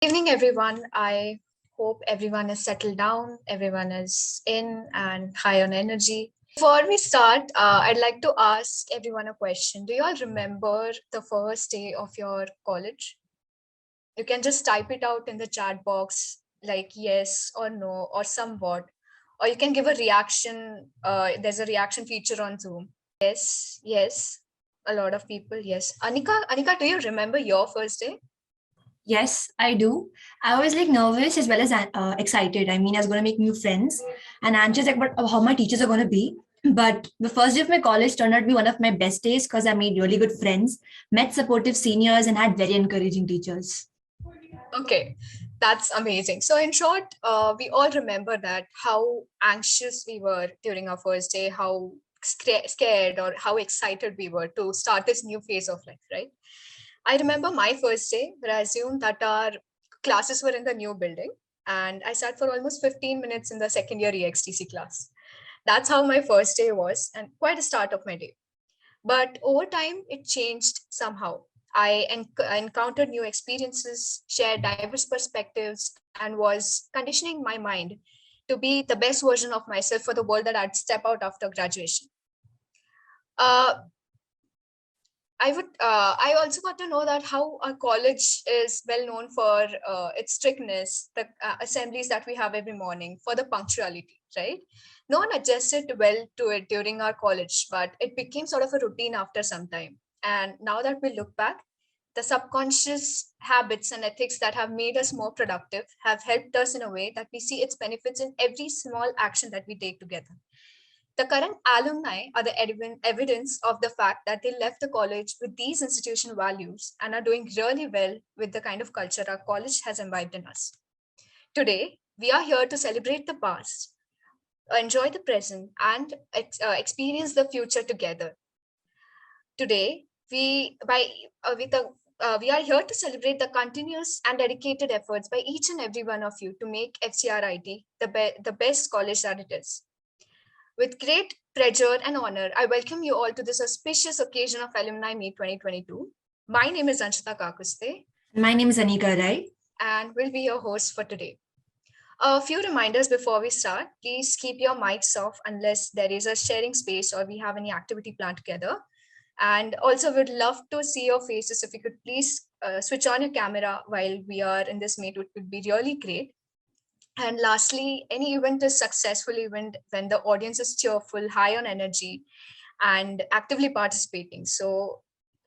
Evening, everyone. I hope everyone is settled down, everyone is in and high on energy. Before we start, I'd like to ask everyone a question. Do you all remember the first day of your college? You can just type it out in the chat box, like yes or no, or somewhat. Or you can give a reaction. There's a reaction feature on Zoom. Yes, yes. A lot of people, yes. Anika, do you remember your first day? Yes, I do. I was like nervous as well as excited. I mean, I was going to make new friends and anxious about how my teachers are going to be. But the first day of my college turned out to be one of my best days because I made really good friends, met supportive seniors, and had very encouraging teachers. Okay, that's amazing. So, in short, we all remember that how anxious we were during our first day, how scared or how excited we were to start this new phase of life, right? I remember my first day where I assumed that our classes were in the new building, and I sat for almost 15 minutes in the second year EXTC class. That's how my first day was, and quite a start of my day. But over time, it changed somehow. I encountered new experiences, shared diverse perspectives, and was conditioning my mind to be the best version of myself for the world that I'd step out after graduation. Uh, I also got to know that how our college is well known for its strictness, the assemblies that we have every morning, for the punctuality, right? No one adjusted well to it during our college, but it became sort of a routine after some time. And now that we look back, the subconscious habits and ethics that have made us more productive have helped us in a way that we see its benefits in every small action that we take together. The current alumni are the evidence of the fact that they left the college with these institutional values and are doing really well with the kind of culture our college has imbibed in us. Today, we are here to celebrate the past, enjoy the present, and experience the future together. Today, we are here to celebrate the continuous and dedicated efforts by each and every one of you to make FCRIT the best college that it is. With great pleasure and honor, I welcome you all to this auspicious occasion of Alumni Meet 2022. My name is Anshita Kakuste. My name is Anika Rai. And we'll be your host for today. A few reminders before we start. Please keep your mics off unless there is a sharing space or we have any activity planned together. And also, we'd love to see your faces. If you could please switch on your camera while we are in this meet, it would be really great. And lastly, any event is successful event when the audience is cheerful, high on energy, and actively participating. So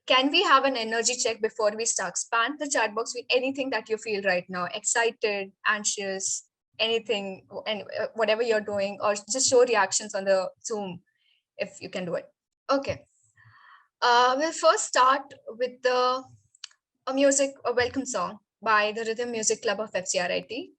can we have an energy check before we start? Span the chat box with anything that you feel right now, excited, anxious, anything, and whatever you're doing, or just show reactions on the Zoom if you can do it. Okay. We'll first start with a welcome song by the Rhythm Music Club of FCRIT.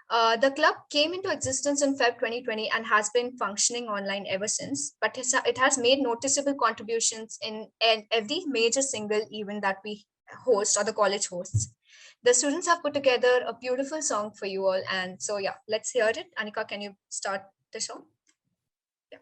The club came into existence in Feb 2020 and has been functioning online ever since, but it has made noticeable contributions in every major single event that we host or the college hosts. The students have put together a beautiful song for you all. And so, yeah, let's hear it. Anika, can you start the song? Yeah.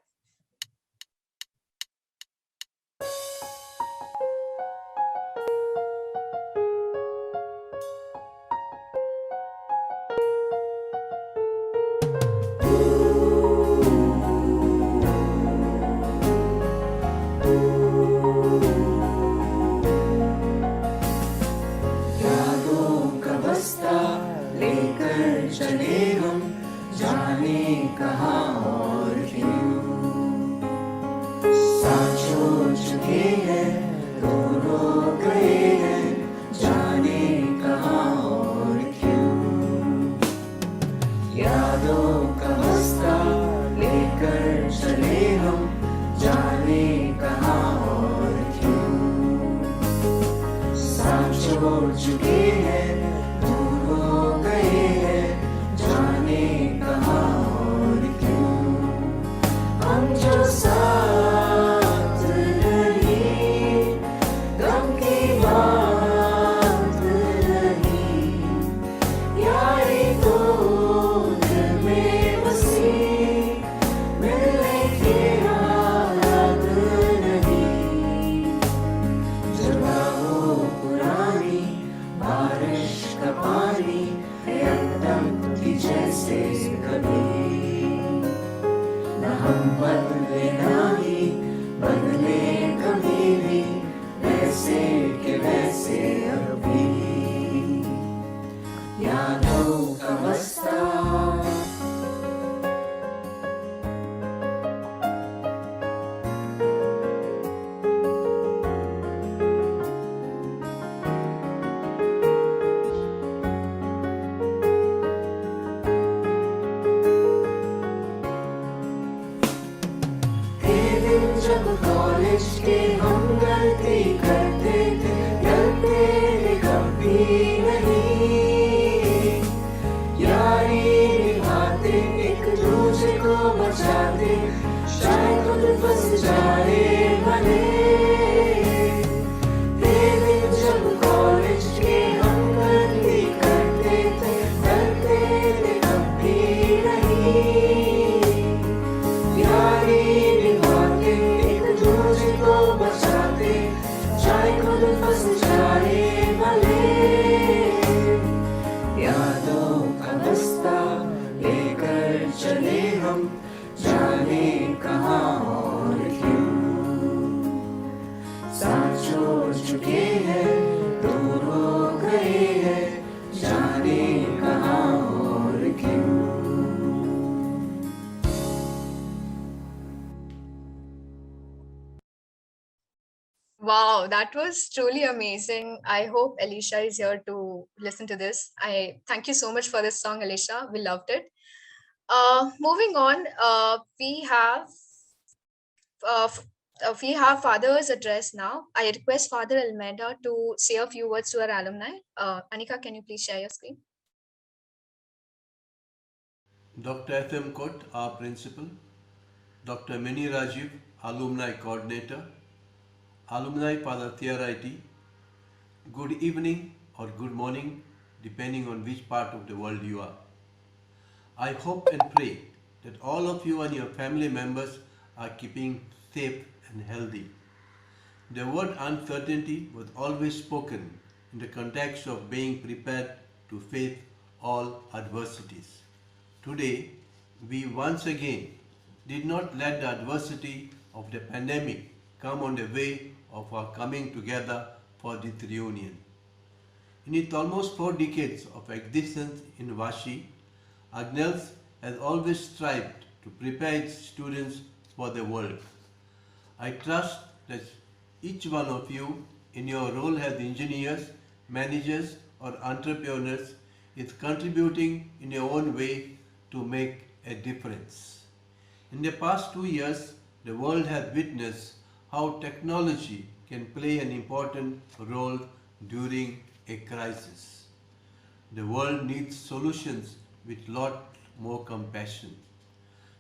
Yado Kamasta. जब college के हम गलती करते थे, डरते थे कभी नहीं, यारी निभाते एक दूसरे को बचाते, शायद खुद फंस जाए भले। जब कॉलेज के हम गलती करते थे, डरते थे कभी नहीं, यारी बचाते, चाहे खुद फंस जाए भले। यादों का बस्ता लेकर चले हम, जाने कहाँ और क्यों। साथ छोड़ चुके हैं, दूर हो गए हैं, जाने कहाँ और क्यों। Wow, that was truly amazing. I hope Alicia is here to listen to this. I thank you so much for this song, Alicia. We loved it. Moving on, uh, f- we have Father's address now. I request Father Almeida to say a few words to our alumni. Anika, can you please share your screen? Dr. F.M. Kot, our principal, Dr. Mini Rajiv, alumni coordinator, alumni Father FCRIT, good evening or good morning, depending on which part of the world you are. I hope and pray that all of you and your family members are keeping safe and healthy. The word uncertainty was always spoken in the context of being prepared to face all adversities. Today, we once again did not let the adversity of the pandemic come on the way of our coming together for this reunion. In its almost 4 decades of existence in Vashi, Agnels has always strived to prepare its students for the world. I trust that each one of you in your role as engineers, managers or entrepreneurs is contributing in your own way to make a difference. In the past 2 years, the world has witnessed how technology can play an important role during a crisis. The world needs solutions with lot more compassion.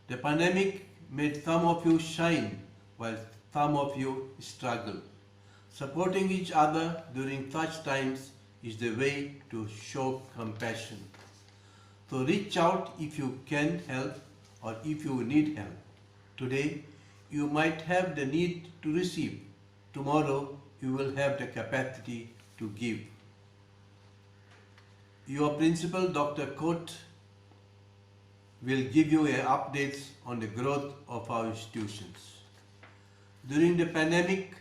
The pandemic made some of you shine while some of you struggle. Supporting each other during such times is the way to show compassion. So reach out if you can help or if you need help. Today, you might have the need to receive. Tomorrow, you will have the capacity to give. Your principal, Dr. Kot, will give you updates on the growth of our institutions. During the pandemic,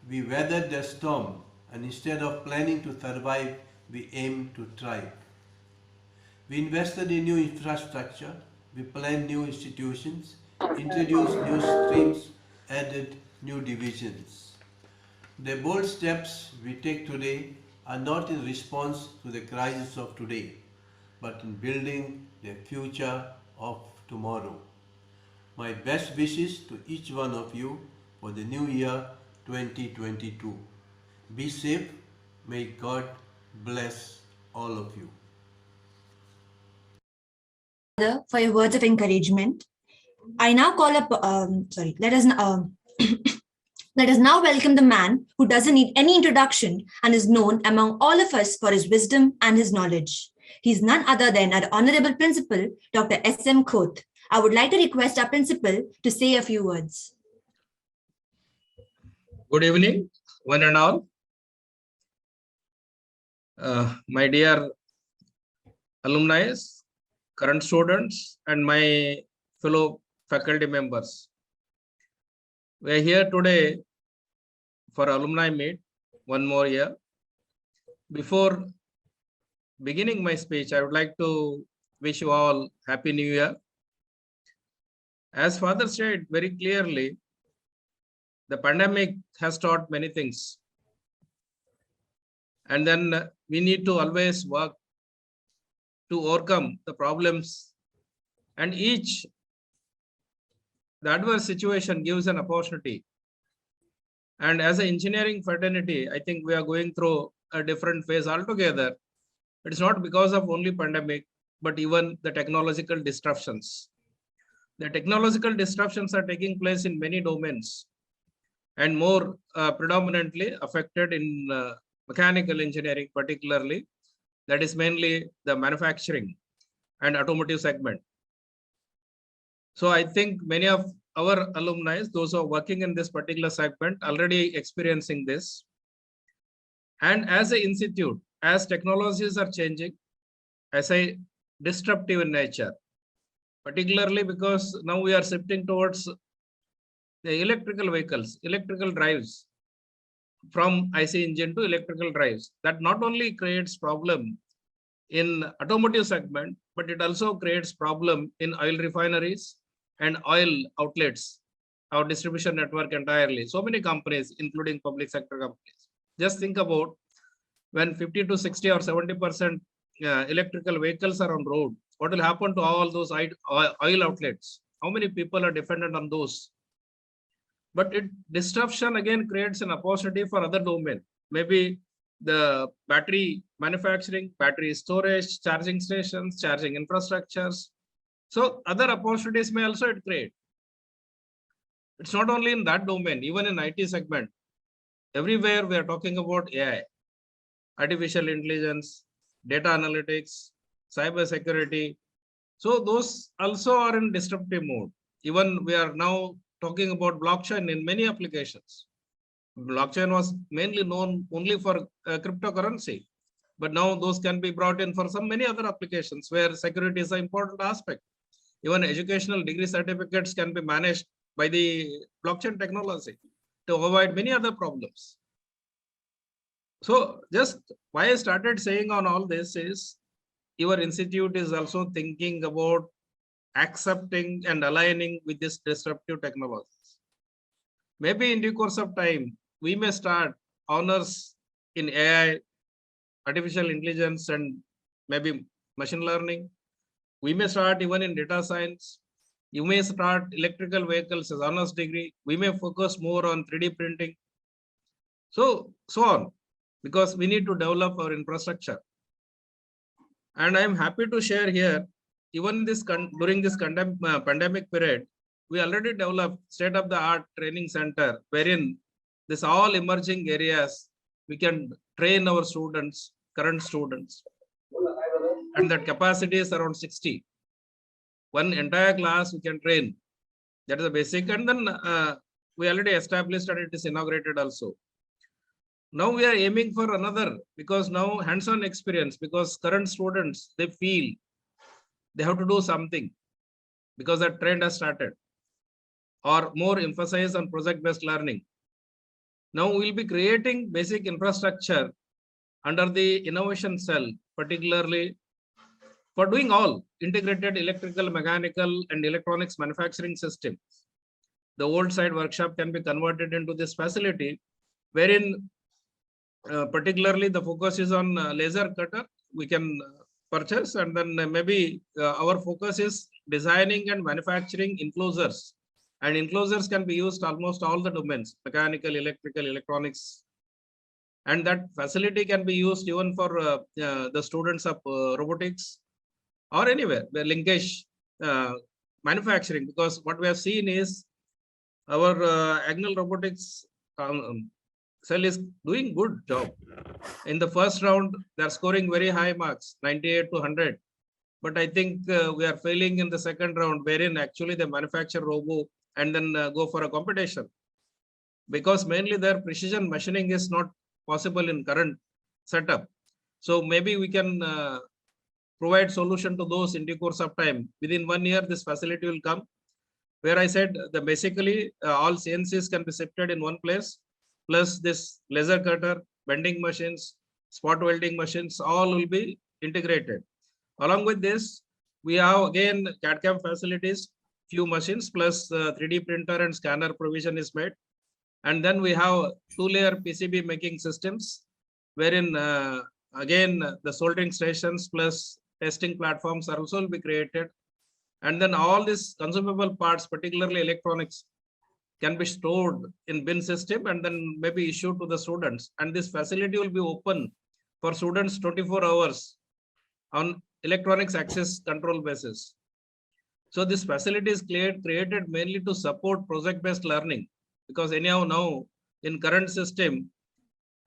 we weathered the storm and instead of planning to survive, we aimed to thrive. We invested in new infrastructure, we planned new institutions, introduced new streams, added new divisions. The bold steps we take today are not in response to the crisis of today, but in building the future of tomorrow. My best wishes to each one of you for the new year 2022. Be safe. May God bless all of you. For your words of encouragement. I now call up, let us let us now welcome the man who doesn't need any introduction and is known among all of us for his wisdom and his knowledge. He is none other than our Honorable Principal, Dr. S.M. Khoth. I would like to request our principal to say a few words. Good evening, one and all. My dear alumni, current students, and my fellow faculty members. We are here today for Alumni Meet, one more year. Before beginning my speech, I would like to wish you all Happy New Year. As Father said very clearly, the pandemic has taught many things. And then we need to always work to overcome the problems. And the adverse situation gives an opportunity. And as an engineering fraternity, I think we are going through a different phase altogether. It's not because of only pandemic, but even the technological disruptions. The technological disruptions are taking place in many domains and more predominantly affected in mechanical engineering, particularly. That is mainly the manufacturing and automotive segment. So I think many of our alumni, those who are working in this particular segment, already experiencing this. And as an institute, as technologies are changing, as a disruptive in nature, particularly because now we are shifting towards the electrical vehicles, electrical drives, from IC engine to electrical drives. That not only creates problem in automotive segment, but it also creates problem in oil refineries and oil outlets, our distribution network entirely. So many companies, including public sector companies. Just think about when 50 to 60 or 70% electrical vehicles are on road, what will happen to all those oil outlets? How many people are dependent on those? But disruption again creates an opportunity for other domain. Maybe the battery manufacturing, battery storage, charging stations, charging infrastructures. So other opportunities may also it create. It's not only in that domain, even in IT segment. Everywhere we are talking about AI, artificial intelligence, data analytics, cyber security. So those also are in disruptive mode. Even we are now talking about blockchain in many applications. Blockchain was mainly known only for cryptocurrency, but now those can be brought in for some many other applications where security is an important aspect. Even educational degree certificates can be managed by the blockchain technology to avoid many other problems. So just why I started saying on all this is your institute is also thinking about accepting and aligning with this disruptive technologies. Maybe in due course of time, we may start honors in AI, artificial intelligence, and maybe machine learning. We may start even in data science. You may start electrical vehicles as honors degree. We may focus more on 3D printing. So on, because we need to develop our infrastructure. And I'm happy to share here, even this during this pandemic period, we already developed state-of-the-art training center, wherein this all emerging areas, we can train our students, current students. And that capacity is around 60. One entire class we can train. That is the basic. And then we already established and it is inaugurated also. Now we are aiming for another, because now hands-on experience, because current students, they feel they have to do something because that trend has started, or more emphasis on project-based learning. Now we'll be creating basic infrastructure under the innovation cell, particularly for doing all integrated electrical, mechanical, and electronics manufacturing systems. The old site workshop can be converted into this facility, wherein particularly the focus is on laser cutter we can purchase, and then maybe our focus is designing and manufacturing enclosures, and enclosures can be used almost all the domains, mechanical, electrical, electronics, and that facility can be used even for the students of robotics or anywhere where linkage manufacturing, because what we have seen is our Agnel robotics cell is doing good job. In the first round, they're scoring very high marks, 98 to 100. But I think we are failing in the second round, wherein actually they manufacture robo and then go for a competition. Because mainly their precision machining is not possible in current setup. So maybe we can provide solution to those in due course of time. Within 1 year, this facility will come, where I said that basically all CNCs can be shifted in one place, plus this laser cutter, bending machines, spot welding machines, all will be integrated. Along with this, we have again CAD/CAM facilities, few machines plus 3D printer and scanner provision is made. And then we have 2-layer PCB making systems, wherein again the soldering stations plus testing platforms are also will be created. And then all these consumable parts, particularly electronics, can be stored in bin system and then maybe issued to the students. And this facility will be open for students 24 hours on electronics access control basis. So this facility is created mainly to support project-based learning, because anyhow now in current system,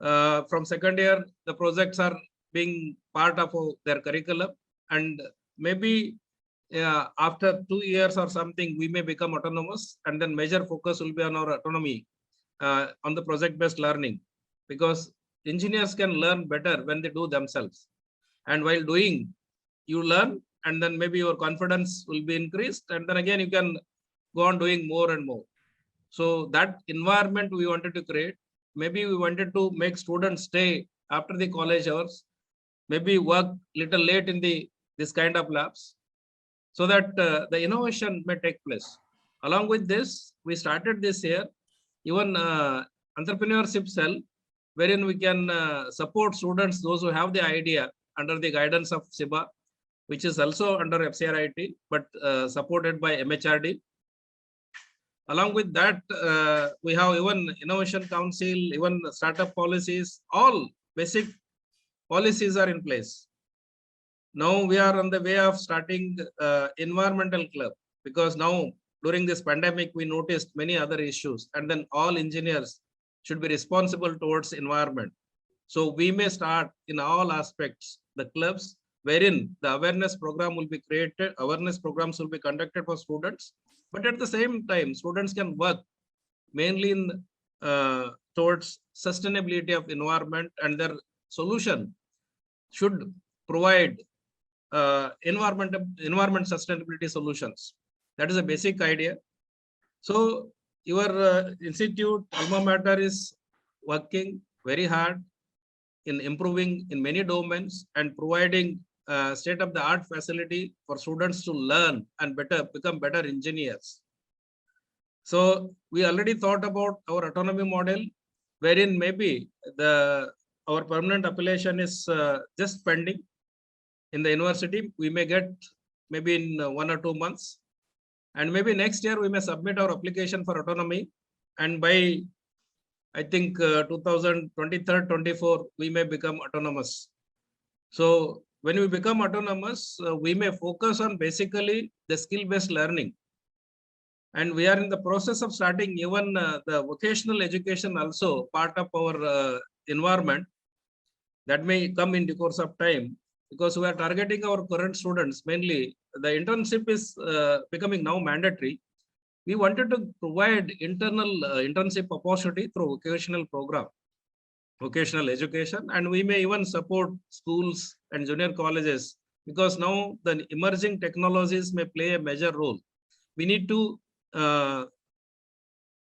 from second year, the projects are being part of their curriculum, and maybe after 2 years or something, we may become autonomous, and then major focus will be on our autonomy on the project-based learning, because engineers can learn better when they do themselves. And while doing, you learn, and then maybe your confidence will be increased, and then again you can go on doing more and more. So that environment we wanted to create. Maybe we wanted to make students stay after the college hours, maybe work little late in this kind of labs, so that the innovation may take place. Along with this, we started this year even entrepreneurship cell, wherein we can support students, those who have the idea, under the guidance of SIBA, which is also under FCRIT, but supported by MHRD. Along with that, we have even Innovation Council, even startup policies, all basic policies are in place. Now we are on the way of starting environmental club, because now during this pandemic, we noticed many other issues, and then all engineers should be responsible towards environment. So we may start in all aspects, the clubs, wherein the awareness program will be created, awareness programs will be conducted for students, but at the same time, students can work mainly in towards sustainability of environment, and their solution should provide environment sustainability solutions. That is a basic idea. So your institute, alma mater, is working very hard in improving in many domains and providing state-of-the-art facility for students to learn and become better engineers. So we already thought about our autonomy model, wherein maybe our permanent appellation is just pending in the university. We may get maybe in 1 or 2 months, and maybe next year we may submit our application for autonomy, and by I think 2023-24 we may become autonomous. So when we become autonomous, we may focus on basically the skill-based learning, and we are in the process of starting even the vocational education also part of our environment. That may come in the course of time, because we are targeting our current students mainly. The internship is becoming now mandatory. We wanted to provide internal internship opportunity through vocational program, vocational education, and we may even support schools and junior colleges, because now the emerging technologies may play a major role. We need to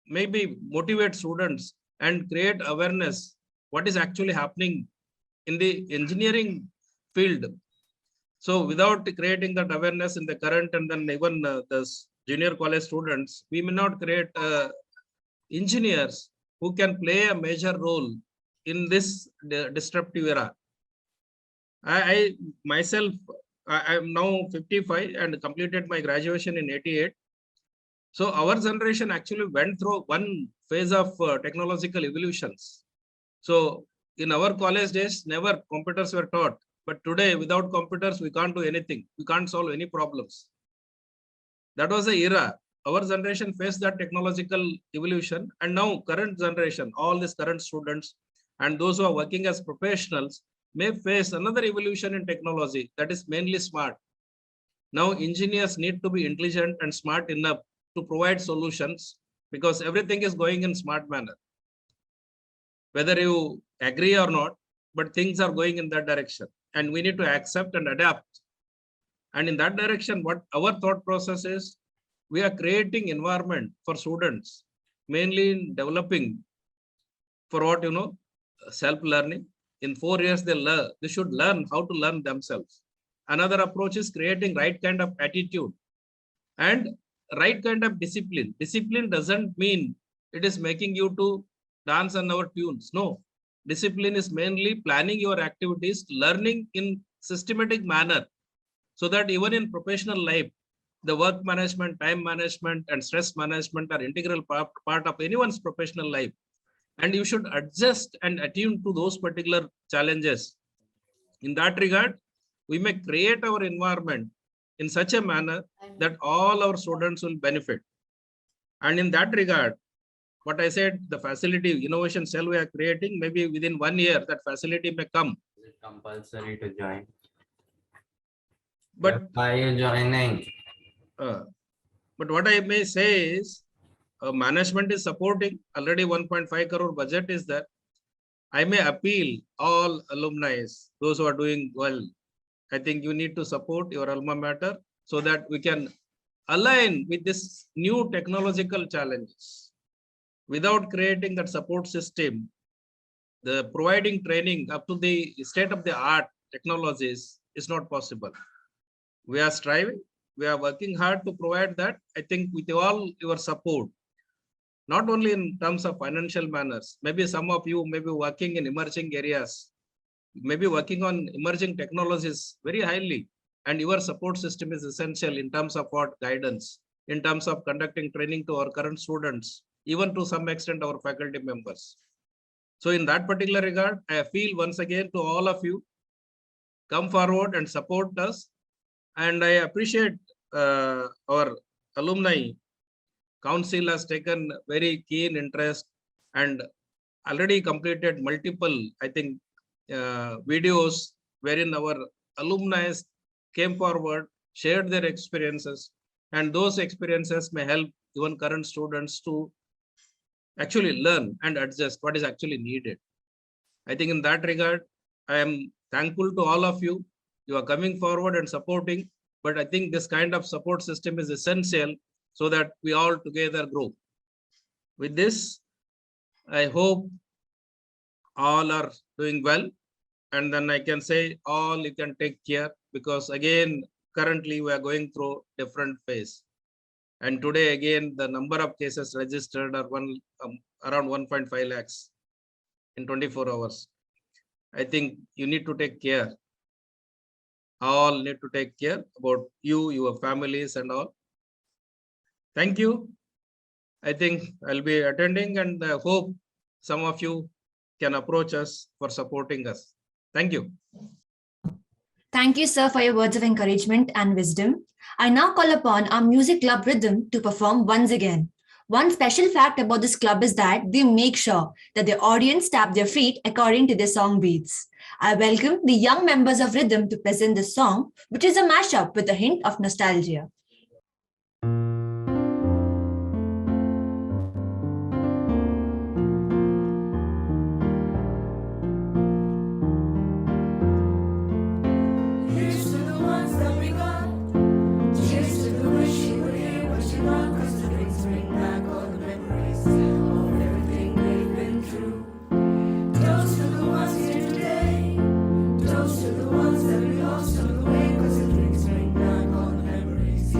maybe motivate students and create awareness what is actually happening in the engineering field. So without creating that awareness in the current and then even the junior college students, we may not create engineers who can play a major role in this disruptive era. I myself, I am now 55 and completed my graduation in 88. So our generation actually went through one phase of technological evolutions. So in our college days, never computers were taught. But today, without computers, we can't do anything. We can't solve any problems. That was the era. Our generation faced that technological evolution. And now current generation, all these current students and those who are working as professionals may face another evolution in technology that is mainly smart. Now engineers need to be intelligent and smart enough to provide solutions, because everything is going in smart manner. Whether you agree or not, but things are going in that direction, and we need to accept and adapt. And in that direction, what our thought process is, we are creating environment for students, mainly in developing for what, self-learning, In 4 years, they should learn how to learn themselves. Another approach is creating right kind of attitude and right kind of discipline. Discipline doesn't mean it is making you to dance on our tunes. No, discipline is mainly planning your activities, learning in systematic manner, so that even in professional life, the work management, time management, and stress management are integral part of anyone's professional life. And you should adjust and attune to those particular challenges. In that regard, we may create our environment in such a manner that all our students will benefit. And in that regard, what I said, the facility innovation cell we are creating, maybe within 1 year, that facility may come. Is it compulsory to join? But why are you joining? But what I may say is, management is supporting, already 1.5 crore budget is there. I may appeal all alumni, those who are doing well. I think you need to support your alma mater so that we can align with this new technological challenges. Without creating that support system, the providing training up to the state of the art technologies is not possible. We are striving, we are working hard to provide that. I think with all your support, not only in terms of financial manners, maybe some of you may be working in emerging areas, maybe working on emerging technologies very highly, and your support system is essential in terms of what guidance, in terms of conducting training to our current students, even to some extent our faculty members. So in that particular regard, I appeal once again to all of you, come forward and support us. And I appreciate our alumni council has taken very keen interest and already completed multiple, I think, videos wherein our alumni came forward, shared their experiences, and those experiences may help even current students to actually learn and adjust what is actually needed. I think in that regard, I am thankful to all of you. You are coming forward and supporting, but I think this kind of support system is essential so that we all together grow. With this, I hope all are doing well. And then I can say all you can take care, because again, currently we are going through different phase. And today again, the number of cases registered are around 1.5 lakhs in 24 hours. I think you need to take care. All need to take care about you, your families and all. Thank you. I think I'll be attending, and I hope some of you can approach us for supporting us. Thank you. Thank you, sir, for your words of encouragement and wisdom. I now call upon our music club Rhythm to perform once again. One special fact about this club is that they make sure that the audience tap their feet according to their song beats. I welcome the young members of Rhythm to present this song, which is a mashup with a hint of nostalgia. Here's to the ones that we got. Cheers to the wish you would hear what you want, 'cause the drinks bring back all the memories of everything we've been through. Toast to the ones here today. Toast to the ones that we lost on the way, 'cause the drinks bring back all the memories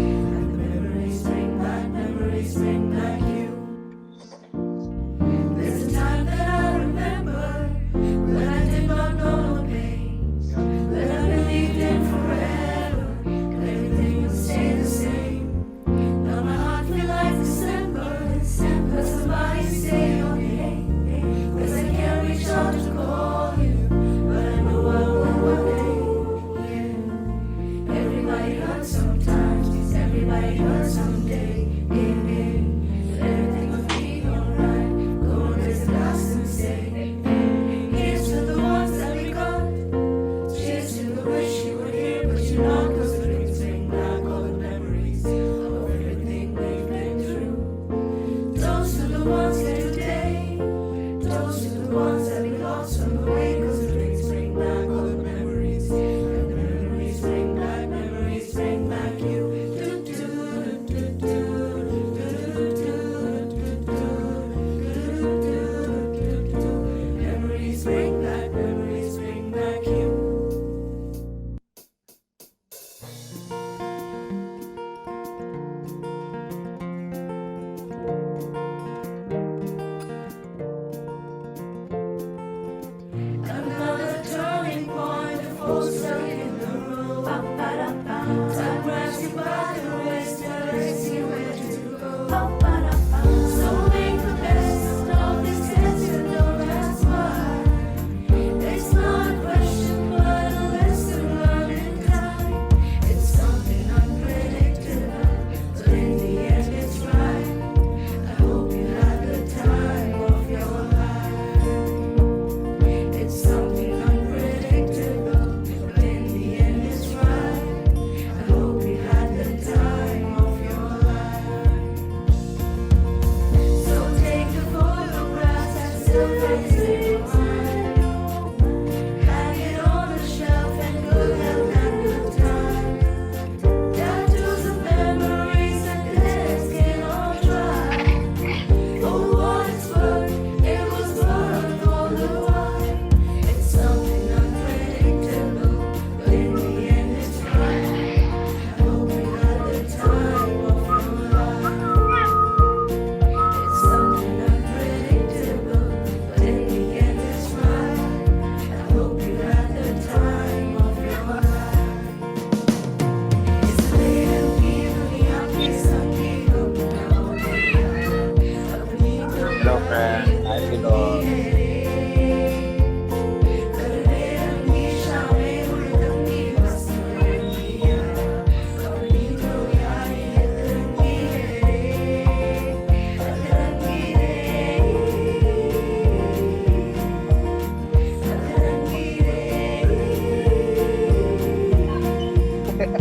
That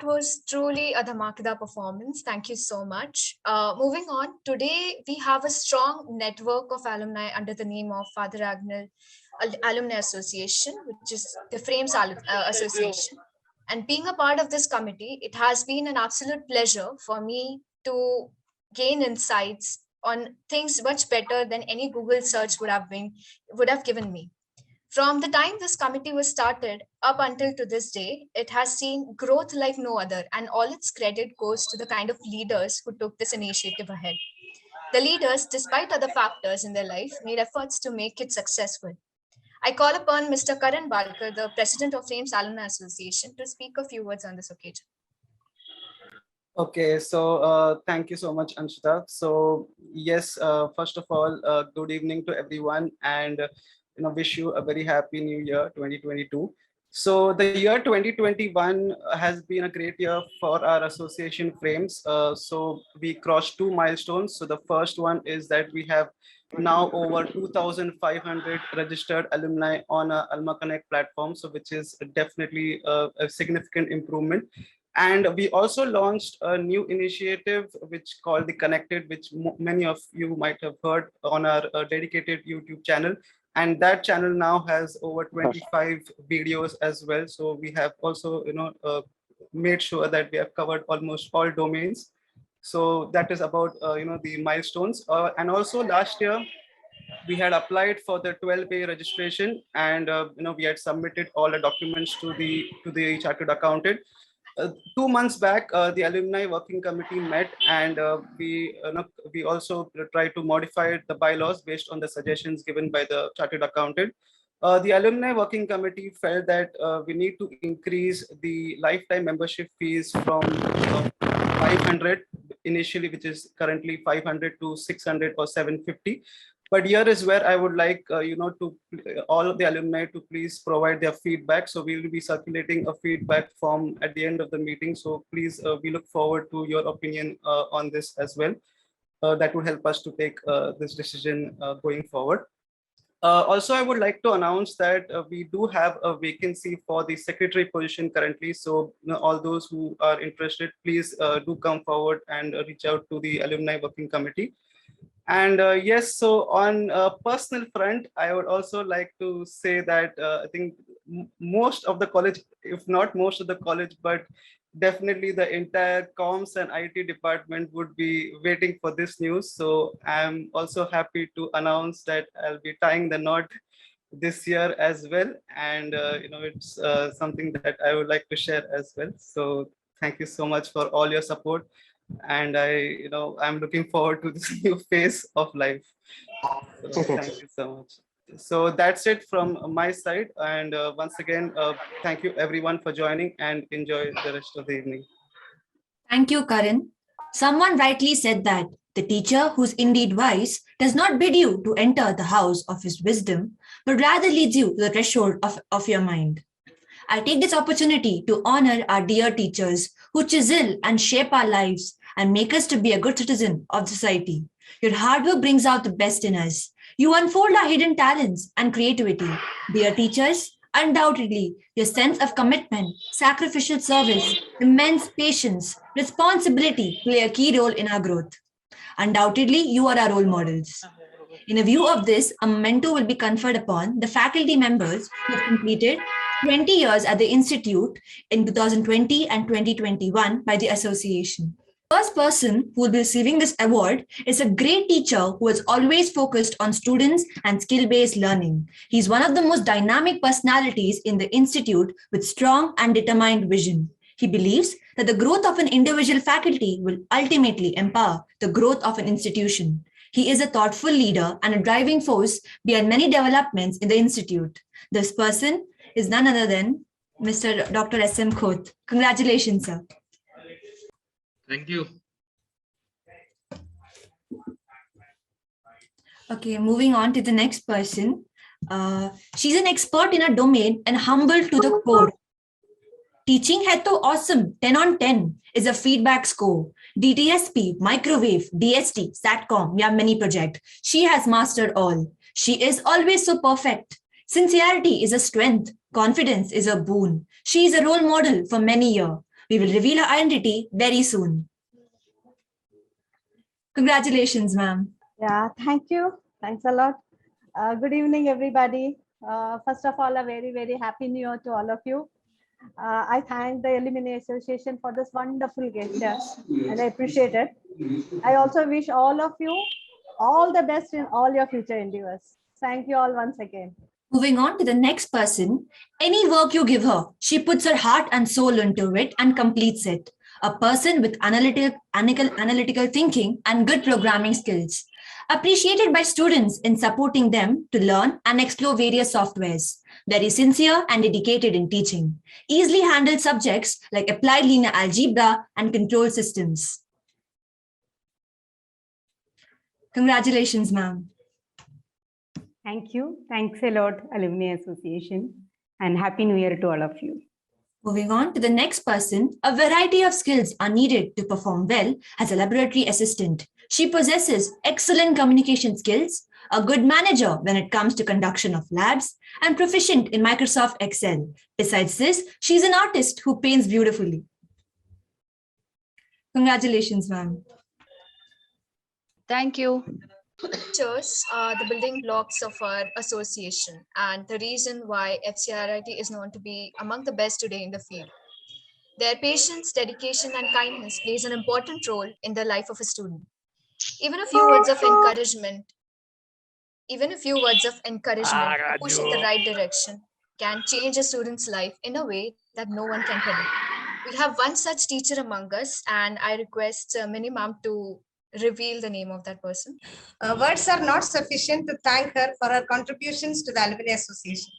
was truly a Dhamakada performance. Thank you so much. Moving on, today we have a strong network of alumni under the name of Father Agnel Alumni Association, which is the Frames Association. And being a part of this committee, it has been an absolute pleasure for me to gain insights on things much better than any Google search would have given me. From the time this committee was started up until to this day, it has seen growth like no other, and all its credit goes to the kind of leaders who took this initiative ahead. The leaders, despite other factors in their life, made efforts to make it successful. I call upon Mr. Karan Balkar, the President of Frames Alumni Association, to speak a few words on this occasion. Okay, so thank you so much, Anshita. So yes, first of all, good evening to everyone, and wish you a very happy new year 2022. So the year 2021 has been a great year for our association Frames. So we crossed two milestones. So the first one is that we have now over 2,500 registered alumni on our Alma Connect platform, so which is definitely a significant improvement. And we also launched a new initiative which called the Connected, which many of you might have heard on our dedicated YouTube channel. And that channel now has over 25 videos as well. So we have also, made sure that we have covered almost all domains. So that is about, the milestones. And also last year, we had applied for the 12A registration, and we had submitted all the documents to the chartered accountant. 2 months back, the alumni working committee met, and we also tried to modify the bylaws based on the suggestions given by the chartered accountant. The alumni working committee felt that we need to increase the lifetime membership fees from 500 initially, which is currently 500, to 600 or 750. But here is where I would like, to all of the alumni to please provide their feedback. So we will be circulating a feedback form at the end of the meeting. So please, we look forward to your opinion on this as well. That would help us to take this decision going forward. Also, I would like to announce that we do have a vacancy for the secretary position currently. So all those who are interested, please do come forward and reach out to the alumni working committee. And yes, so on a personal front, I would also like to say that I think most of the college, if not most of the college, but definitely the entire comms and IT department would be waiting for this news. So I'm also happy to announce that I'll be tying the knot this year as well. And it's something that I would like to share as well. So thank you so much for all your support. And I'm looking forward to this new phase of life. So thank you so much. So that's it from my side. And once again, thank you everyone for joining, and enjoy the rest of the evening. Thank you, Karan. Someone rightly said that the teacher who's indeed wise does not bid you to enter the house of his wisdom, but rather leads you to the threshold of your mind. I take this opportunity to honor our dear teachers who chisel and shape our lives and make us to be a good citizen of society. Your hard work brings out the best in us. You unfold our hidden talents and creativity. Dear teachers, undoubtedly, your sense of commitment, sacrificial service, immense patience, responsibility play a key role in our growth. Undoubtedly, you are our role models. In a view of this, a memento will be conferred upon the faculty members who have completed 20 years at the Institute in 2020 and 2021 by the association. The first person who will be receiving this award is a great teacher who has always focused on students and skill-based learning. He's one of the most dynamic personalities in the Institute with strong and determined vision. He believes that the growth of an individual faculty will ultimately empower the growth of an institution. He is a thoughtful leader and a driving force behind many developments in the Institute. This person is none other than Mr. Dr. S.M. Khoth. Congratulations, sir. Thank you. Okay, moving on to the next person. She's an expert in her domain and humble to the core. Teaching hai to awesome, 10 on 10 is a feedback score. DTSP, microwave, DST, SATCOM, we have many projects. She has mastered all. She is always so perfect. Sincerity is a strength. Confidence is a boon. She is a role model for many years. We will reveal her identity very soon. Congratulations, ma'am. Yeah, thank you. Thanks a lot. Good evening, everybody. First of all, a very, very happy new year to all of you. I thank the Alumni Association for this wonderful gesture and I appreciate it. I also wish all of you all the best in all your future endeavors. Thank you all once again. Moving on to the next person, any work you give her, she puts her heart and soul into it and completes it. A person with analytical thinking and good programming skills. Appreciated by students in supporting them to learn and explore various softwares. Very sincere and dedicated in teaching. Easily handled subjects like applied linear algebra and control systems. Congratulations, ma'am. Thank you. Thanks a lot, Alumni Association, and Happy New Year to all of you. Moving on to the next person, a variety of skills are needed to perform well as a laboratory assistant. She possesses excellent communication skills, a good manager when it comes to conduction of labs, and proficient in Microsoft Excel. Besides this, she's an artist who paints beautifully. Congratulations, ma'am. Thank you. Teachers are the building blocks of our association and the reason why FCRIT is known to be among the best today in the field. Their patience, dedication, and kindness plays an important role in the life of a student. Even a few words of encouragement, push in the right direction, can change a student's life in a way that no one can predict. We have one such teacher among us, and I request Mini Ma'am to reveal the name of that person. Words are not sufficient to thank her for her contributions to the Alumni Association.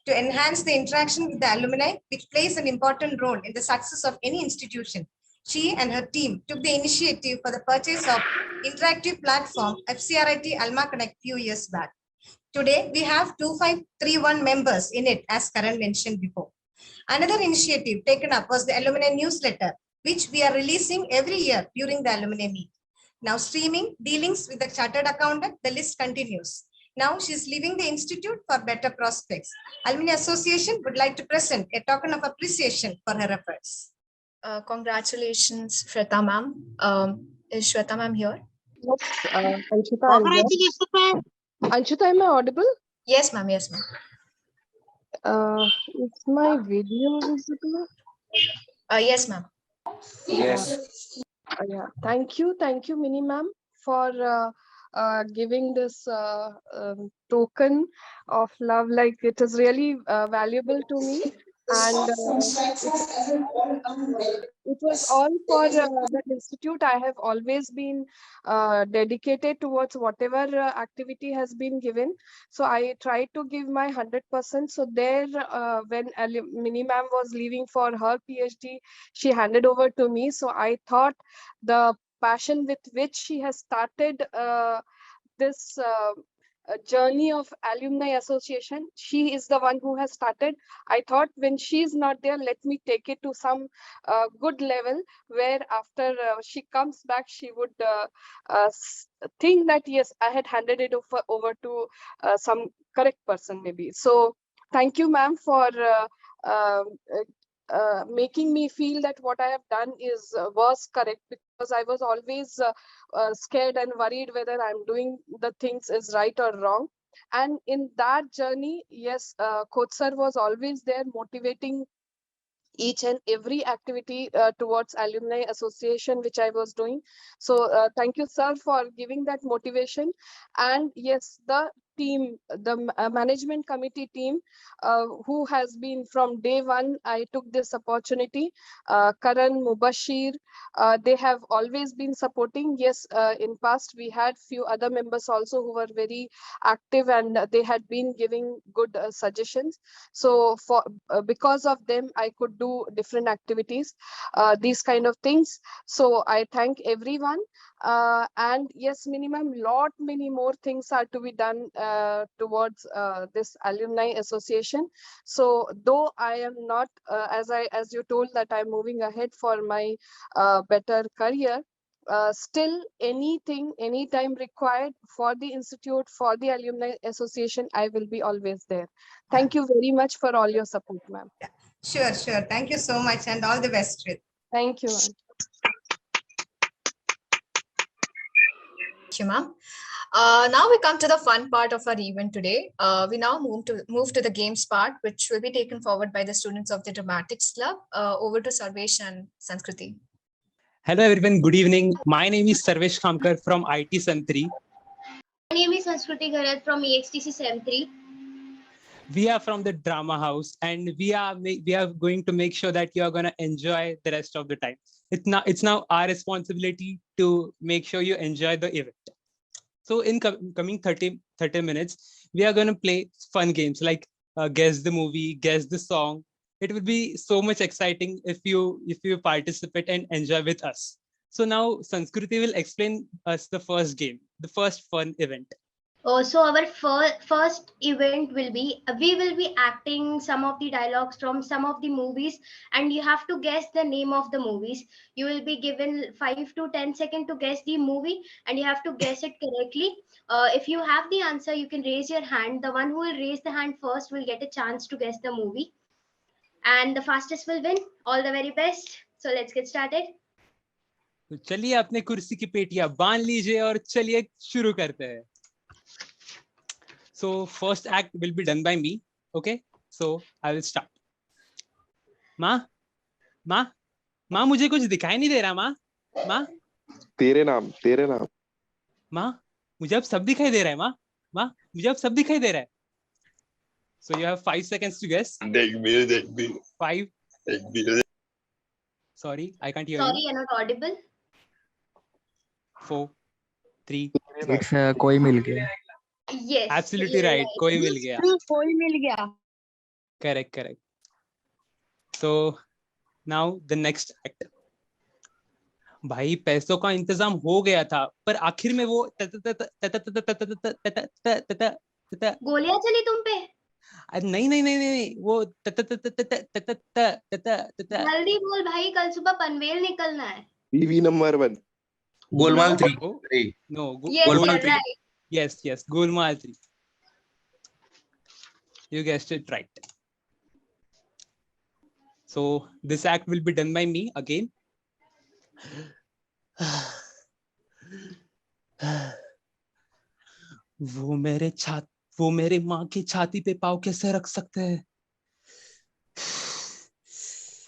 To enhance the interaction with the alumni, which plays an important role in the success of any institution, she and her team took the initiative for the purchase of interactive platform FCRIT Alma Connect few years back. Today, we have 2531 members in it, as Karan mentioned before. Another initiative taken up was the alumni newsletter, which we are releasing every year during the Alumni Meet. Now streaming, dealings with the chartered accountant, the list continues. Now she's leaving the institute for better prospects. Alumni Association would like to present a token of appreciation for her efforts. Congratulations, Shweta Ma'am. Is Shweta Ma'am here? Yes, Anshita, Anshita, am I audible? Yes, ma'am. Yes, ma'am. Is my video visible? Yes, ma'am. Yes. Yeah, thank you, Mini ma'am, for giving this token of love. Like, it is really valuable to me, and it was all for the institute. I have always been dedicated towards whatever activity has been given. So I tried to give my 100%. So there, when Mini ma'am was leaving for her PhD, she handed over to me. So I thought the passion with which she has started this journey of Alumni Association, she is the one who has started. I thought when she's not there, let me take it to some good level where after she comes back, she would think that, yes, I had handed it over to some correct person maybe. So thank you, ma'am, for making me feel that what I have done was correct, because I was always scared and worried whether I'm doing the things is right or wrong. And in that journey, yes, Coach sir was always there motivating each and every activity towards Alumni Association, which I was doing. So thank you, sir, for giving that motivation. And yes, the team, the management committee team, who has been from day one, I took this opportunity. Karan, Mubashir, they have always been supporting. Yes, in past we had few other members also who were very active, and they had been giving good suggestions. So for because of them, I could do different activities, these kind of things. So I thank everyone. And yes, minimum many more things are to be done towards this Alumni Association. So though I am not, as you told, that I'm moving ahead for my better career, still anything, anytime required for the institute, for the Alumni Association, I will be always there. Thank you very much for all your support, ma'am. Sure, sure. Thank you so much and all the best. Shrit. Thank you, ma'am. Thank you, ma'am. Now we come to the fun part of our event today. We now move to the games part, which will be taken forward by the students of the Dramatics Club. Over to Sarvesh and Sanskriti. Hello everyone, good evening. My name is Sarvesh Kamkar from IT Santri. My name is Sanskriti Gharat from EXTC SEM 3. We are from the drama house and we are going to make sure that you are going to enjoy the rest of the time. It's now our responsibility to make sure you enjoy the event. So in coming 30 minutes, we are going to play fun games like guess the movie, guess the song. It will be so much exciting if you participate and enjoy with us. So now Sanskriti will explain us the first game, the first fun event. So our first event will be, we will be acting some of the dialogues from some of the movies, and you have to guess the name of the movies. You will be given 5 to 10 seconds to guess the movie, and you have to guess it correctly. If you have the answer, you can raise your hand. The one who will raise the hand first will get a chance to guess the movie, and the fastest will win. All the very best. So let's get started. तो चलिए अपने कुर्सी की पेटियां बांध लीजिए और चलिए शुरू करते हैं. So first act will be done by me. Okay, so I will start. माँ मुझे कुछ दिखाई नहीं दे रहा. माँ तेरे नाम माँ मुझे अब सब दिखाई दे रहा है. माँ मुझे अब सब दिखाई दे रहा है. So you have 5 seconds to guess. देख भी 5. Sorry, I can't hear you. Sorry, you're not audible. 4, 3. It's कोई मिल गया. Yes. Absolutely right. कोई मिल गया. कोई मिल गया. Correct. So now the next act. भाई पैसों का इंतजाम हो गया था पर आखिर में वो गोलियां चली तुम पे. नहीं वो जल्दी बोल भाई, कल सुबह पनवेल निकलना है. TV number 1 Golmaal 3. No, Yes, right. Yes, Golmaal 3. You guessed it right. So this act will be done by me again. वो मेरे माँ की छाती पे पाँव कैसे रख सकते हैं?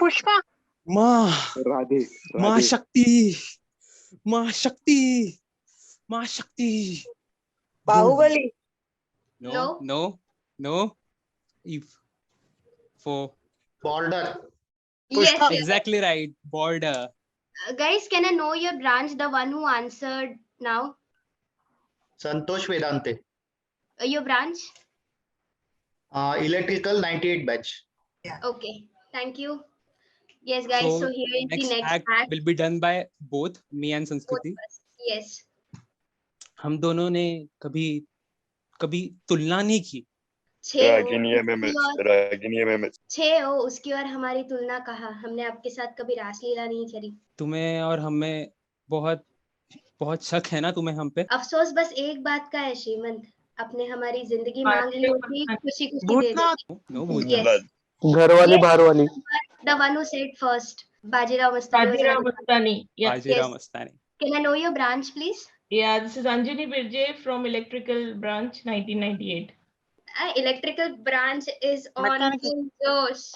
Pushpa. माँ शक्ति. Bahubali. No. If 4. Border. Yes. Exactly right. Border. Guys, can I know your branch? The one who answered now. Santosh Vedante. Your branch? Electrical 98 batch. Okay. Thank you. Yes, guys. So here is the next act. Will be done by both me and Sanskriti. Yes. हम दोनों ने कभी तुलना नहीं की. 6 हो उसकी और हमारी तुलना कहा. हमने आपके साथ कभी रासलीला नहीं करी. तुम्हें और हमें बहुत शक है ना तुम्हें हम पे. अफसोस बस एक बात का है श्रीमंत, अपने हमारी जिंदगी मांग ली होती, खुशी दे देती. घर वाली बाहर वाली. The one who said first, Bajirao Mastani. Bajirao Mastani. Can I know your branch, please? Yeah, this is Anjali Birje from Electrical Branch 1998. Electrical branch is on full josh.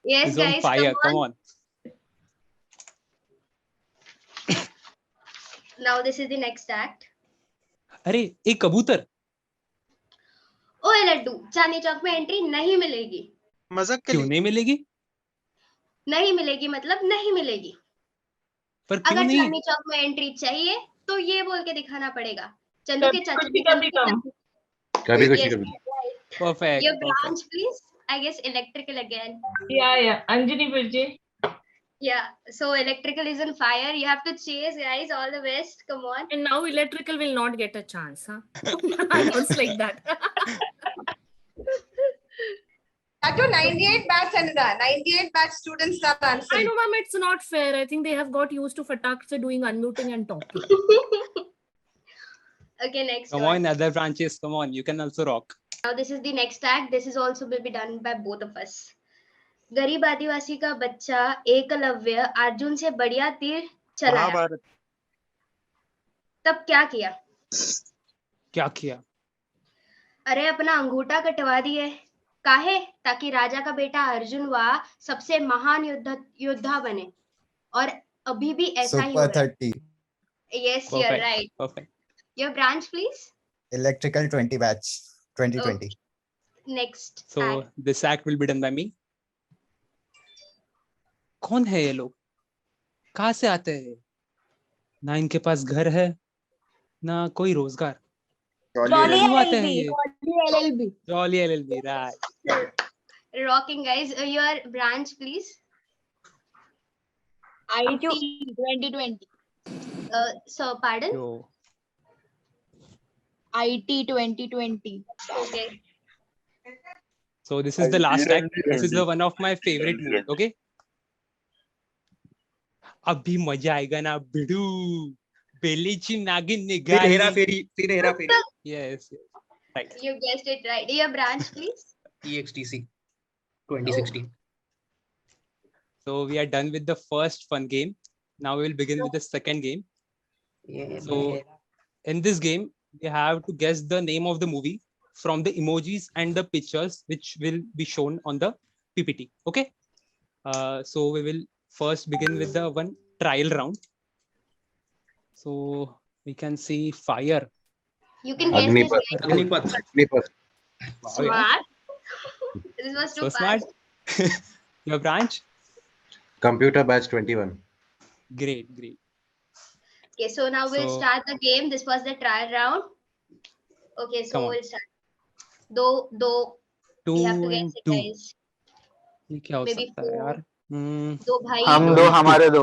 Yes, He's guys, on fire. Come on. Now this is the next act. अरे एक कबूतर. ओए लड्डू, चांदनी चौक में entry नहीं मिलेगी. मजाक क्यों नहीं मिलेगी? नहीं मिलेगी मतलब नहीं मिलेगी. पर क्यों अगर नहीं? चांदनी चौक में एंट्री चाहिए तो ये बोल के दिखाना पड़ेगा. चंदू के चाचा कभी. Perfect. Your branch, please. I guess electrical again. Yeah, Anjali Birje. Yeah, so electrical is on fire. You have to chase, guys. All the best. Come on. And now electrical will not get a chance, huh? I was like that. That too 98 batch, Anida. 98 batch students are I answering. know, ma'am, it's not fair. I think they have got used to Fatak se doing unmuting and talking. Okay, next Come one. on, other branches. Come on, you can also rock. Now this is the next tag. This is also will be done by both of us. गरीब आदिवासी का बच्चा एकलव्य अर्जुन से बढ़िया तीर चलाया महाभारत। तब क्या किया? क्या किया? अरे अपना अंगूठा कटवा दिए। काहे? ताकि राजा का बेटा अर्जुन वह सबसे महान योद्धा बने। और अभी भी ऐसा ही हो Super रहा है। 30. Yes, you're Perfect. right. Perfect. Your branch, please. Electrical 20 batch. 2020. Next. So this act will be done by me. कौन है ये लोग? कहाँ से आते हैं? ना इनके पास घर है, ना कोई रोजगार। Jolly क्यों आते हैं LLB. ये? Jolly LLB, right. Rocking, guys. Your branch, please. IT 2020. So, pardon? Yo. IT 2020. Okay. So this is the last act. This is the one of my favorite movies. Okay. अभी मजा आएगा ना बिडू बेलीची नागिन निगाली फिर हेरा फेरी yes right You guessed it right. Your branch, please. EXTC 2016. so we are done with the first fun game. Now we will begin with the second game. So in this game we have to guess the name of the movie from the emojis and the pictures which will be shown on the PPT. Okay. So we will first begin with the one trial round. So we can see fire. You can guess this. Agnipath. Wow, yeah. Smart. This was too So fast. smart. Your branch? Computer batch 21. Great. Okay, so now we'll So- start the game. This was the trial round. Okay, so Come on. we'll start. Do. Two We have to guess and it, two. guys. ये क्या हो Maybe सकता है यार? दो भाई हम दो दो हमारे दो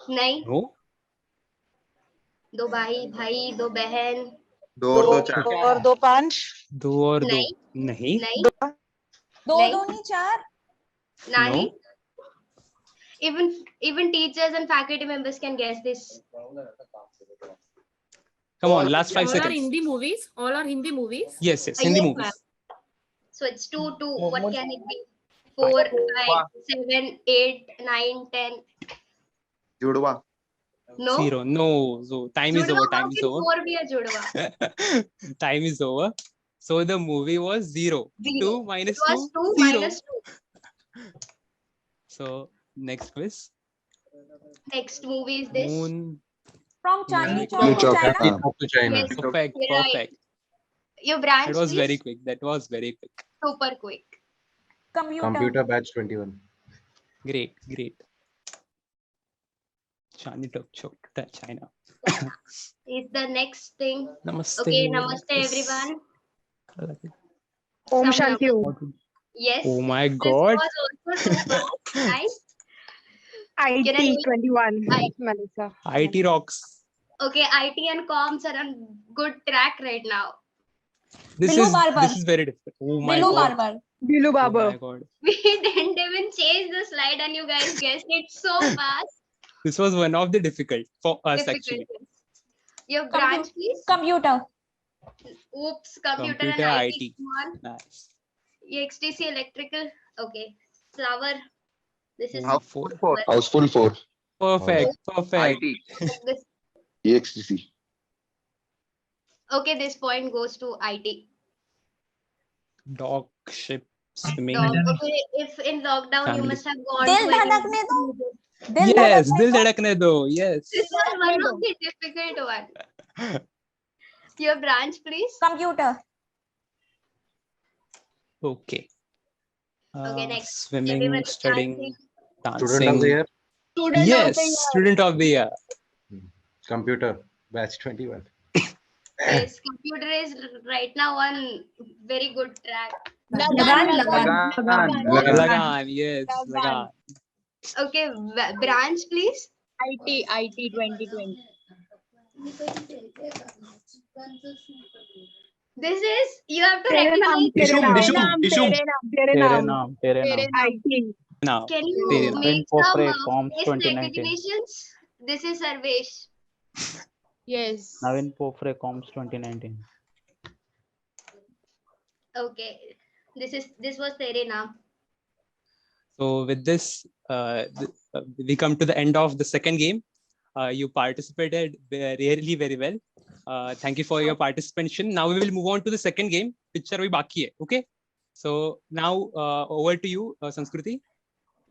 नहीं No? दो भाई दो बहन दो और दो चार और दो पांच दो और दो नहीं नहीं नहीं दो नहीं नहीं चार Nani. Even teachers and faculty members can guess this. Come on, last 5 All are seconds. Hindi movies. All are Hindi movies. Yes, Hindi Yes, movies. So it's 2, 2. What can it be? 4, 5, 7, 8, 9, 10. जुड़वा No. 0. No. So time is Judwa, over. how Time is can over. 4 be a judwa? Time is over. So the movie was 0. 2 minus It was 2. 2 0. minus 2. So next quiz. Next movie is this. Moon. From Chandni Moon Chowk to China. to China. Yes, Perfect. you're right. Perfect. Your branch, That was please. very quick. That was very quick. Super quick. Computer batch 21. Great. Chandni Chowk to China. Is the next thing. Namaste. Okay, namaste Yes. everyone. Om Some Shanti numbers. Om. Yes. Oh my This God. was also too fast. Nice. Can I IT know- 21. I- Melissa. IT rocks. Okay, IT and comms are on good track right now. This Billu is Barbar. this is very difficult. Oh my Bilu God. Barbar. Bilu Oh my Babar. God. We didn't even change the slide and you guys guessed it so fast. This was one of the difficult for us actually. Difficult. Your branch, please. Computer. Oops, computer and Computer IT. IT. Come on. Nice. XTC electrical. Okay. Flower. This is Four. Houseful 4. Perfect. Perfect. this. EXTC. Okay, this point goes to IT. Dog ship swimming. Dog. Okay, if in lockdown you Family. must have gone Dil to any- dhadakne do. Dil Yes, dhadakne Dil do. Dhadakne Do. Yes. This was one of the difficult one. Your branch, please. Computer. Okay. Okay, next. Swimming, Everyone studying, dancing. Student of the year. Yes, student of the year. Computer batch 21. Yes, computer is right now on very good track. Lagan. Yes, Lagan. Okay, branch, please. IT 2020. This is, you have to Tere naam, recognize. tere naam, Dishum. tere naam. Tere naam. IT. Now, Can you Tere naam. make some face recognitions? This is Sarvesh. Yes. Navin Pofre Comms 2019. Okay. This was Tere Naam. So with this, we come to the end of the second game. You participated really very well. Thank you for your participation. Now we will move on to the second game. Picture bhi baki hai. Okay. So now over to you, Sanskriti.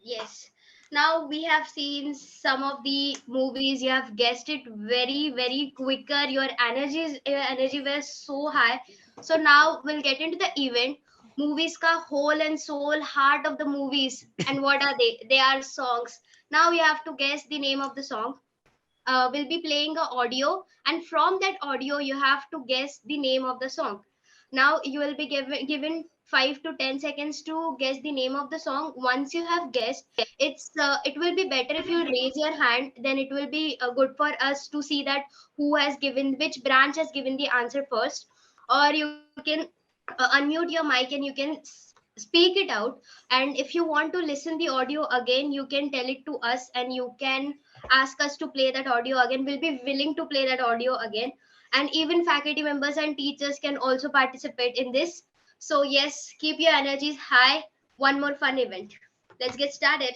Yes. Now we have seen some of the movies. You have guessed it very, very quicker. Your energy was so high. So now we'll get into the event. Movies ka whole and soul, heart of the movies. And what are they? They are songs. Now you have to guess the name of the song. We'll be playing an audio, and from that audio you have to guess the name of the song. Now you will be given 5 to 10 seconds to guess the name of the song. Once you have guessed, it will be better if you raise your hand. Then it will be good for us to see that which branch has given the answer first. Or you can unmute your mic and you can speak it out. And if you want to listen the audio again, you can tell it to us and you can ask us to play that audio again. We'll be willing to play that audio again. And even faculty members and teachers can also participate in this. So yes, keep your energies high. One more fun event. Let's get started.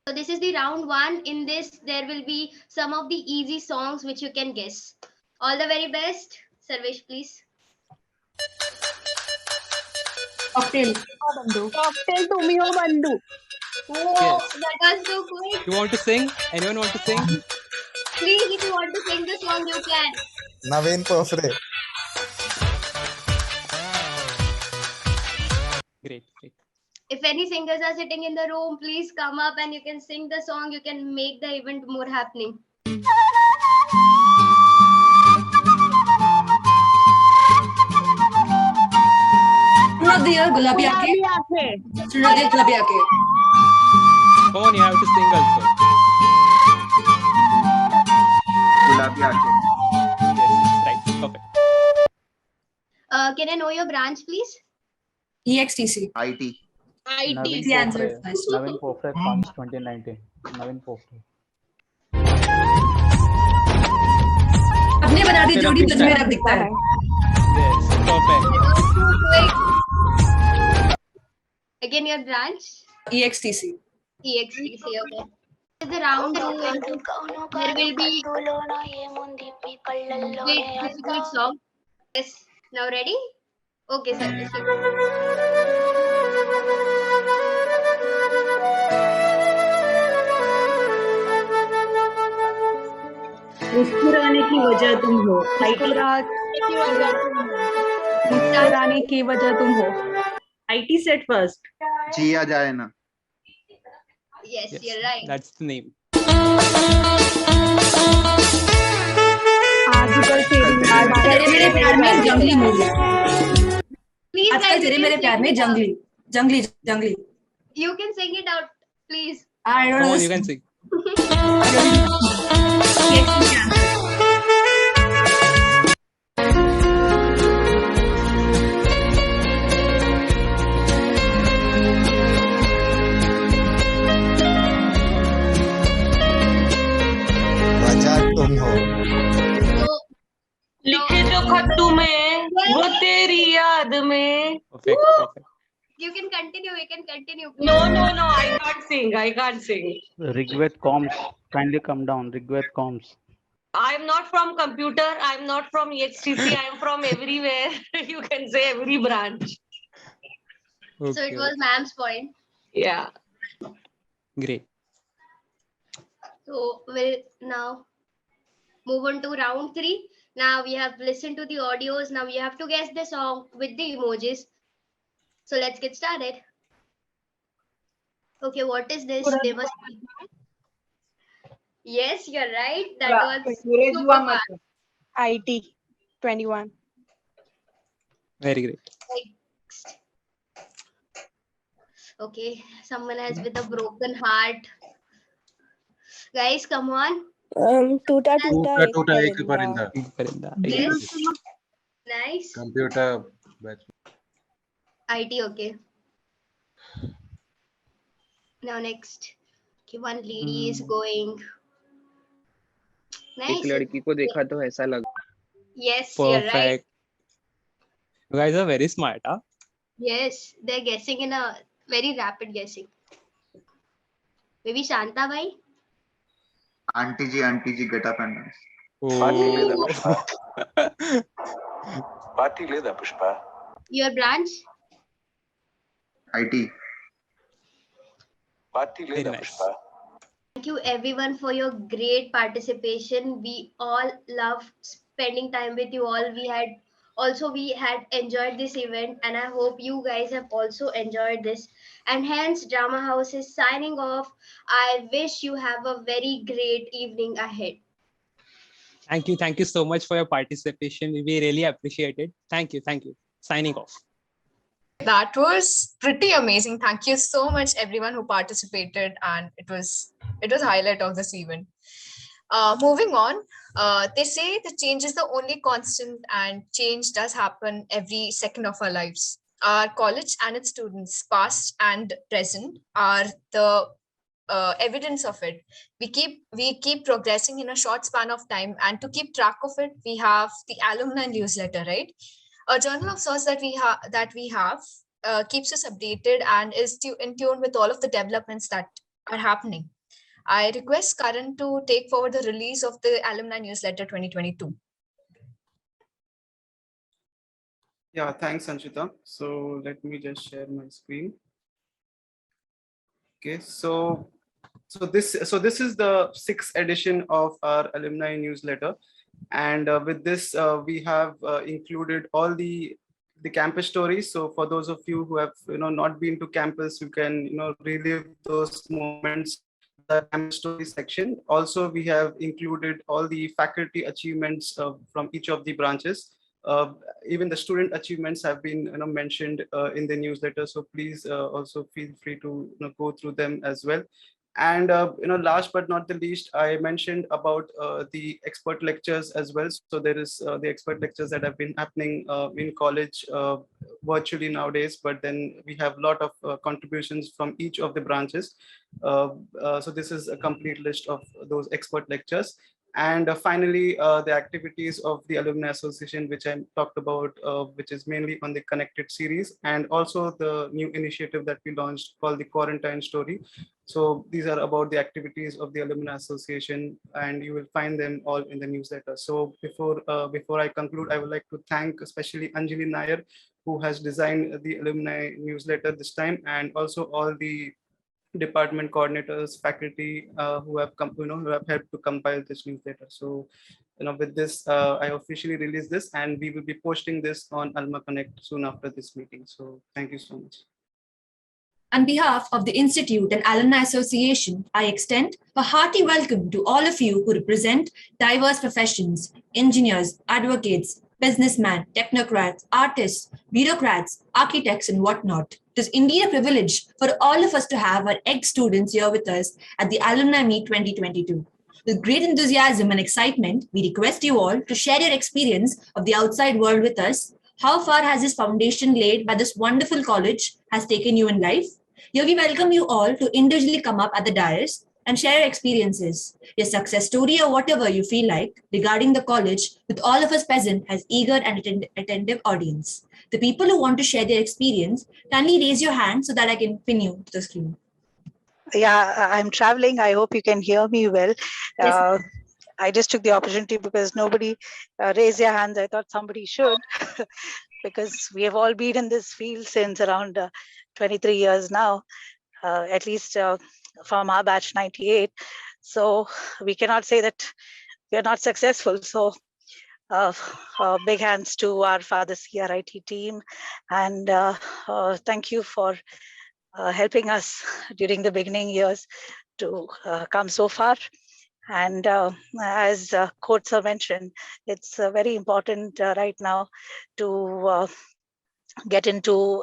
So this is the round one. In this, there will be some of the easy songs which you can guess. All the very best. Sarvesh, please. Cocktail. Cocktail Tumhi Ho Bandhu. Oh, Yes. that was so quick. You want to sing? Anyone want to sing? Please, if you want to sing the song, you can. Navin Pofre. Great. If any singers are sitting in the room, please come up and you can sing the song. You can make the event more happening. Gulabi Aake. Gulabi Aake. Come on, you have to sing also. Gulabi Aake. Yes, right. Perfect. Can I know your branch, please? EXTC. IT. Navin The answer Pofre. first. Navin Pofre Comms 2019. Navin Pofre. अपने बना दी जोड़ी तुझ में रब दिखता है. Yes, perfect. Again, your branch? EXTC. EXTC, okay. This is the round two. There will be great difficult song. Yes. Now ready? Okay, sir. मुस्कुराने की वजह तुम हो. मुस्कुराने की वजह तुम हो. IT said first. जिया जाए ना. Yes, you're right. That's the name. आजकल तेरे मेरे प्यार में जंगली मूवी. Please, आजकल guys, तेरे you मेरे can प्यार sing में it out. जंगली. You can sing it out, please. I don't Come know. on, you can sing. वजह तुम हो. लिखे जो खत तुम्हें वो तेरी याद में. Perfect. You can continue. You can continue. No. I can't sing. Rigved Comms. Kindly come down. Rigved Comms. I'm not from computer. I'm not from EXTC. I'm from everywhere. You can say every branch. So it was ma'am's point. Yeah. Great. So we'll now move on to round three. Now we have listened to the audios. Now you have to guess the song with the emojis. So let's get started. Okay, what is this? They must be... Yes, you're right. That was super fast. IT 21. Very great. Next. Okay, someone has with a broken heart. Guys, come on. Toota toota ek parinda. Yes. Nice. Computer batch. IT, okay. Now next. Okay, one lady is going. एक Nice. लड़की को देखा तो ऐसा लगा. Yes, you're right. Perfect. You guys are very smart, huh? Yes, they're guessing in a very rapid guessing. Maybe Shanta bhai? Auntie ji, get up and dance. Party leda Pushpa. Your branch? IT. Party leda Pushpa. Thank you everyone for your great participation. We all love spending time with you all. We had enjoyed this event, and I hope you guys have also enjoyed this. And hence Drama House is signing off. I wish you have a very great evening ahead. Thank you. Thank you so much for your participation. We really appreciate it. Thank you. Thank you. Signing off. That was pretty amazing. Thank you so much, everyone who participated, and it was highlight of this event. Moving on, they say that change is the only constant, and change does happen every second of our lives. Our college and its students, past and present, are the evidence of it. We keep progressing in a short span of time, and to keep track of it, we have the alumni newsletter, right? A journal of sorts that we have keeps us updated and is in tune with all of the developments that are happening. I request Karan to take forward the release of the Alumni Newsletter 2022. Yeah, thanks, Sanchita. So let me just share my screen. Okay, so this is the 6th edition of our alumni newsletter, and with this we have included all the campus stories. So for those of you who have not been to campus, you can relive those moments in the campus story section. Also, we have included all the faculty achievements from each of the branches. Even the student achievements have been mentioned in the newsletter, so please also feel free to go through them as well. And last but not the least, I mentioned about the expert lectures as well. So there is the expert lectures that have been happening in college virtually nowadays, but then we have a lot of contributions from each of the branches. So this is a complete list of those expert lectures. And finally, the activities of the Alumni Association, which I talked about, which is mainly on the Connected series, and also the new initiative that we launched called the Quarantine Story. So these are about the activities of the Alumni Association, and you will find them all in the newsletter. So before I conclude, I would like to thank especially Anjali Nair, who has designed the alumni newsletter this time, and also all the department coordinators, faculty who have who have helped to compile this newsletter. So, with this, I officially release this, and we will be posting this on Alma Connect soon after this meeting. So, thank you so much. On behalf of the Institute and Alumni Association, I extend a hearty welcome to all of you who represent diverse professions, engineers, advocates, businessmen, technocrats, artists, bureaucrats, architects, and whatnot. It is indeed a privilege for all of us to have our ex-students here with us at the Alumni Meet 2022. With great enthusiasm and excitement, we request you all to share your experience of the outside world with us. How far has this foundation laid by this wonderful college has taken you in life? Here we welcome you all to individually come up at the dais and share your experiences, your success story or whatever you feel like regarding the college with all of us present as eager and attentive audience. The people who want to share their experience, kindly raise your hand so that I can pin you to the screen. Yeah, I'm traveling. I hope you can hear me well. Yes. I just took the opportunity because nobody raised their hands. I thought somebody should because we have all been in this field since around 23 years now, at least from our batch 98. So we cannot say that we are not successful. So big hands to our Father CRIT team, and thank you for helping us during the beginning years to come so far. And as Coach sir mentioned, it's very important right now to get into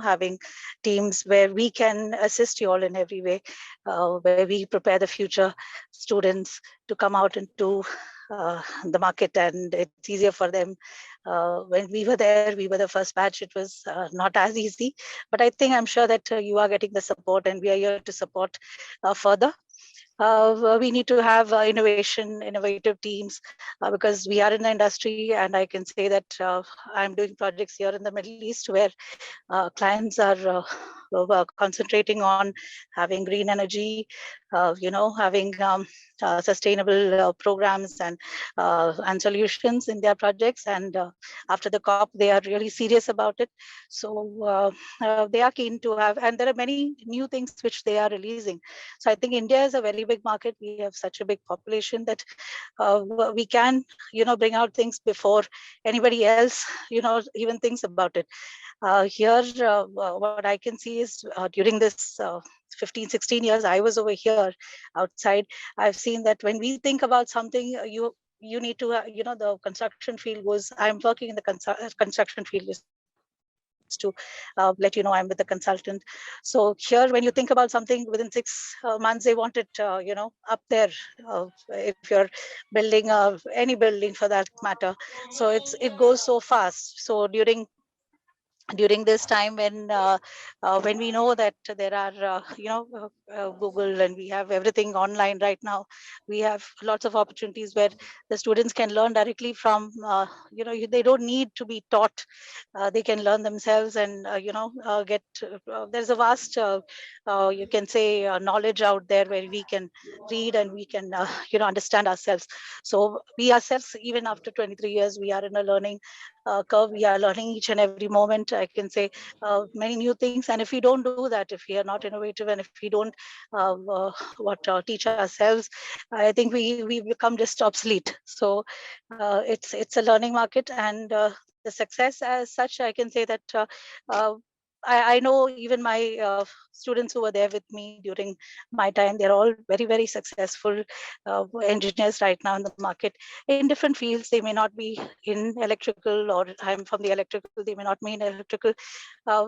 having teams where we can assist you all in every way, where we prepare the future students to come out into the market, and it's easier for them. When we were there, we were the first batch. It was not as easy, but I think, I'm sure that you are getting the support, and we are here to support further. We need to have innovative teams, because we are in the industry, and I can say that I'm doing projects here in the Middle East where clients are concentrating on having green energy, having sustainable programs and solutions in their projects. And after the COP, they are really serious about it. So they are keen to have, and there are many new things which they are releasing. So I think India is a very big market. We have such a big population that we can, bring out things before anybody else, even thinks about it. Here, what I can see is during this 15, 16 years I was over here outside, I've seen that when we think about something, you need to, the construction field goes, I'm working in the construction field, just to let you know, I'm with the consultant. So here, when you think about something, within 6 months, they want it, up there, if you're building any building for that matter. So it goes so fast. So during this time when we know that there are Google, and we have everything online right now, we have lots of opportunities where the students can learn directly from they don't need to be taught. They can learn themselves, and get there's a vast you can say knowledge out there where we can read, and we can understand ourselves. So we ourselves, even after 23 years, we are in a learning curve. We are learning each and every moment, I can say, many new things. And if we don't do that, if we are not innovative, and if we don't teach ourselves, I think we become just obsolete. So it's a learning market, and the success as such, I can say that uh, I know even my students who were there with me during my time, they're all very, very successful engineers right now in the market in different fields. They may not be in electrical, or I'm from the electrical, they may not be in electrical.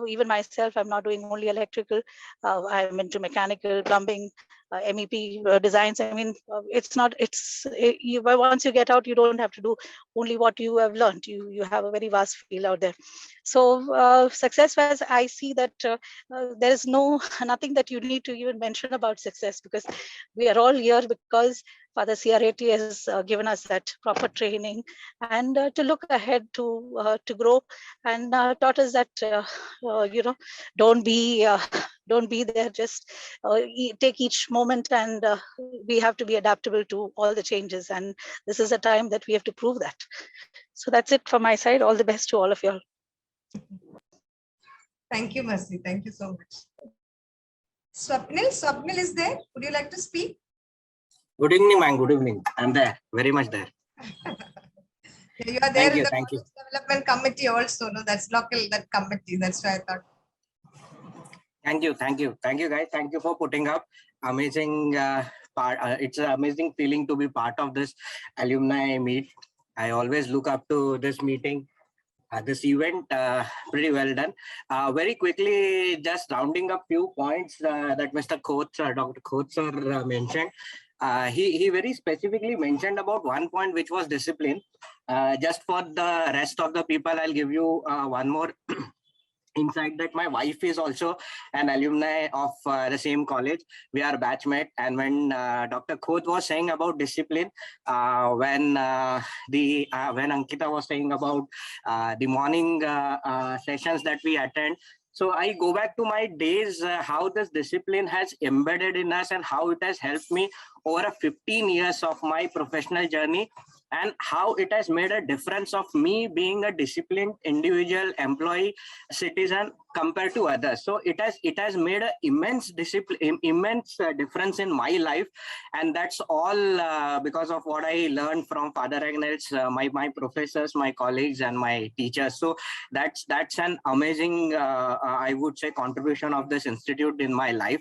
Even myself, I'm not doing only electrical. I'm into mechanical, plumbing, MEP designs. I mean, once you get out, you don't have to do only what you have learned. You have a very vast field out there. So success-wise, I see that there is nothing that you need to even mention about success, because we are all here because Father CRIT has given us that proper training, and to look ahead, to grow, and taught us that don't be don't be there, just take each moment, and we have to be adaptable to all the changes, and this is a time that we have to prove that. So that's it from my side. All the best to all of you all. Thank you, Mercy. Thank you so much. Swapnil is there. Would you like to speak? Good evening, man. Good evening. I'm there, very much there. You are there Thank in you, the thank you. development committee also. No, that's local, that committee. That's why I thought. Thank you, thank you. Thank you, guys. Thank you for putting up. Amazing part. It's an amazing feeling to be part of this alumni meet. I always look up to this meeting. This event, pretty well done. Very quickly, just rounding up few points that Mr. Coates, Dr. Coates mentioned. He very specifically mentioned about one point, which was discipline. Just for the rest of the people, I'll give you one more insight that my wife is also an alumni of the same college. We are batchmate, and when Dr. Khoth was saying about discipline, when Ankita was saying about the morning sessions that we attend, so I go back to my days, how this discipline has embedded in us and how it has helped me over 15 years of my professional journey, and how it has made a difference of me being a disciplined individual, employee, citizen, compared to others. So it has made an immense difference in my life, and that's all because of what I learned from Father Agnels, my professors, my colleagues, and my teachers. So that's an amazing, I would say, contribution of this institute in my life.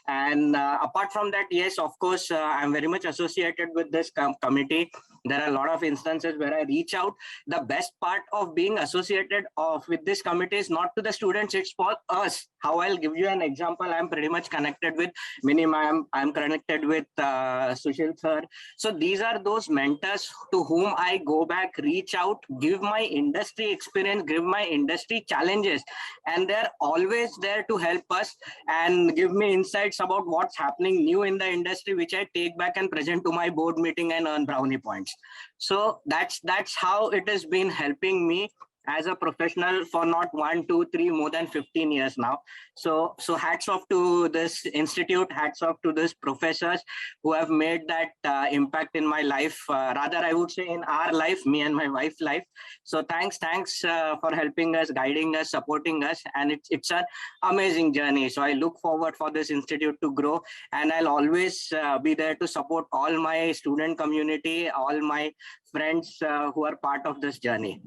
And apart from that, yes, of course, I'm very much associated with this committee. There are a lot of instances where I reach out. The best part of being associated with this committee is not to the students, it's for us. How I'll give you an example. I'm pretty much connected with Mini Ma'am. I'm connected with Sushil sir. So these are those mentors to whom I go back, reach out, give my industry experience, give my industry challenges, and they're always there to help us and give me insights about what's happening new in the industry, which I take back and present to my board meeting and earn brownie points. So that's how it has been helping me as a professional for not 1, 2, 3, more than 15 years now. So hats off to this institute, hats off to these professors who have made that impact in my life, rather I would say in our life, me and my wife's life. So thanks for helping us, guiding us, supporting us, and it's an amazing journey. So I look forward for this institute to grow, and I'll always be there to support all my student community, all my friends who are part of this journey.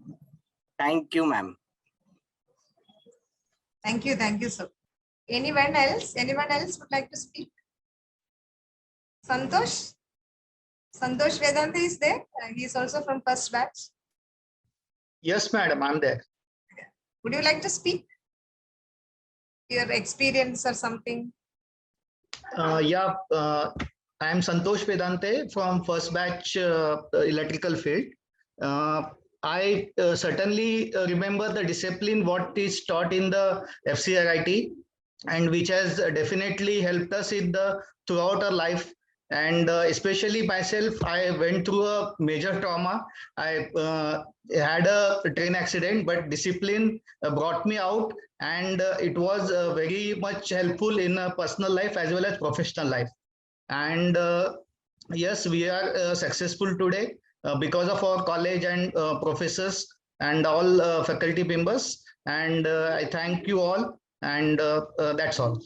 Thank you, ma'am. Thank you, sir. Anyone else would like to speak? Santosh Vedanta is there. He is also from first batch. Yes, madam, I'm there. Would you like to speak? Your experience or something? I am Santosh Vedante from first batch electrical field. I certainly remember the discipline what is taught in the FCRIT, and which has definitely helped us throughout our life. And especially myself, I went through a major trauma. I had a train accident, but discipline brought me out, and it was very much helpful in personal life as well as professional life. And yes, we are successful today because of our college and professors and all faculty members. And I thank you all, and that's all.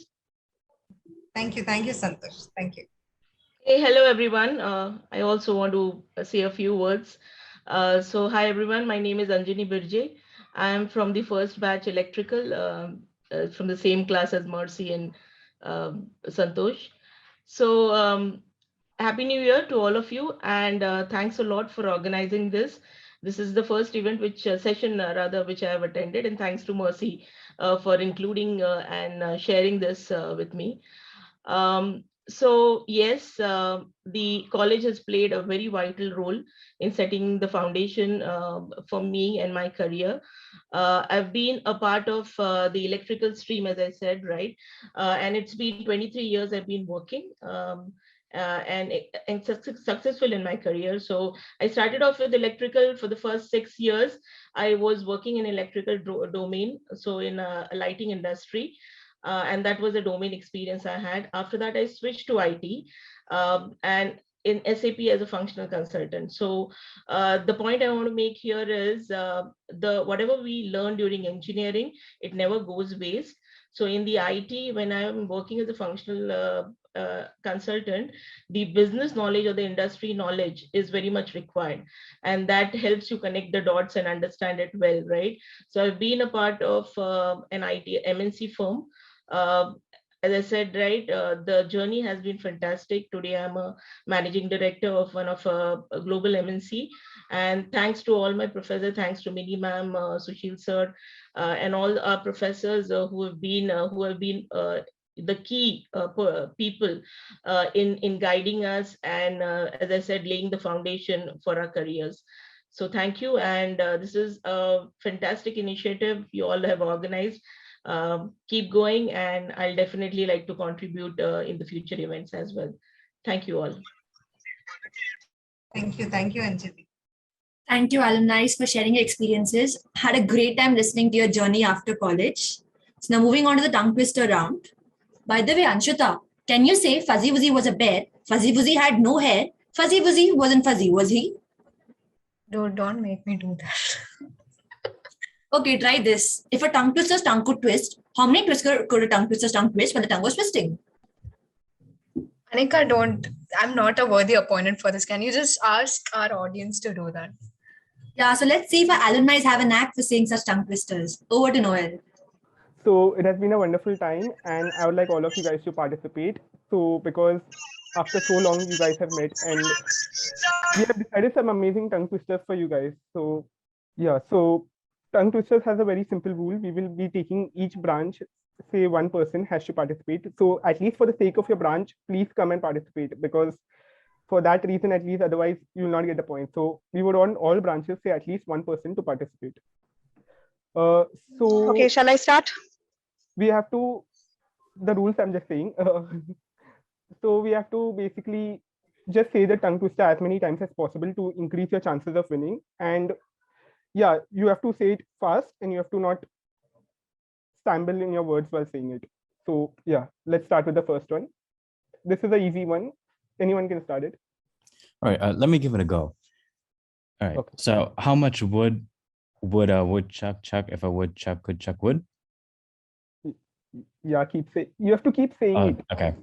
Thank you, Santosh. Thank you. Hey, hello everyone. I also want to say a few words. So hi everyone, my name is Anjani Birje. I am from the first batch electrical, from the same class as Mercy and Santosh. So Happy New Year to all of you, and thanks a lot for organizing this. This is the first event session which I have attended, and thanks to Mercy for including and sharing this with me. So yes, the college has played a very vital role in setting the foundation for me and my career. I've been a part of the electrical stream, as I said, right? And it's been 23 years I've been working. And successful in my career. So I started off with electrical. For the first 6 years, I was working in electrical domain, so in a lighting industry. And that was a domain experience I had. After that, I switched to IT and in SAP as a functional consultant. So the point I want to make here is whatever we learn during engineering, it never goes waste. So in the IT, when I'm working as a functional consultant, the business knowledge or the industry knowledge is very much required, and that helps you connect the dots and understand it well, right? So I've been a part of an IT MNC firm. As I said, right, the journey has been fantastic. Today, I'm a managing director of one of a global MNC. And thanks to all my professors, thanks to Mini Ma'am, Sushil sir, and all our professors who have been the key people in guiding us and, as I said, laying the foundation for our careers. So thank you. And this is a fantastic initiative you all have organized. Keep going, and I'll definitely like to contribute in the future events as well. Thank you all. Thank you, Anjali. Thank you, alumni, for sharing your experiences. Had a great time listening to your journey after college. So now moving on to the tongue twister round. By the way, Anshuta, can you say Fuzzy Wuzzy was a bear? Fuzzy Wuzzy had no hair. Fuzzy Wuzzy wasn't fuzzy, was he? Don't make me do that. Okay, try this. If a tongue twister's tongue could twist, how many twists could a tongue twister's tongue twist when the tongue was twisting? Anika, I'm not a worthy opponent for this. Can you just ask our audience to do that? Yeah, so let's see if our alumni have a knack for saying such tongue twisters. Over to Noel. So it has been a wonderful time, and I would like all of you guys to participate. So because after so long you guys have met, and we have decided some amazing tongue twisters for you guys. So yeah, so tongue twisters has a very simple rule. We will be taking each branch, say one person has to participate. So at least for the sake of your branch, please come and participate, because for that reason, at least, otherwise you will not get the point. So we would want all branches say at least one person to participate. So okay, shall I start? We have to, the rules I'm just saying. So we have to basically just say the tongue twister as many times as possible to increase your chances of winning. And yeah, you have to say it fast and you have to not stumble in your words while saying it. So yeah, let's start with the first one. This is an easy one. Anyone can start it. All right, let me give it a go. All right, okay. So how much wood would a woodchuck chuck if a woodchuck could chuck wood? Yeah, you have to keep saying it. Okay.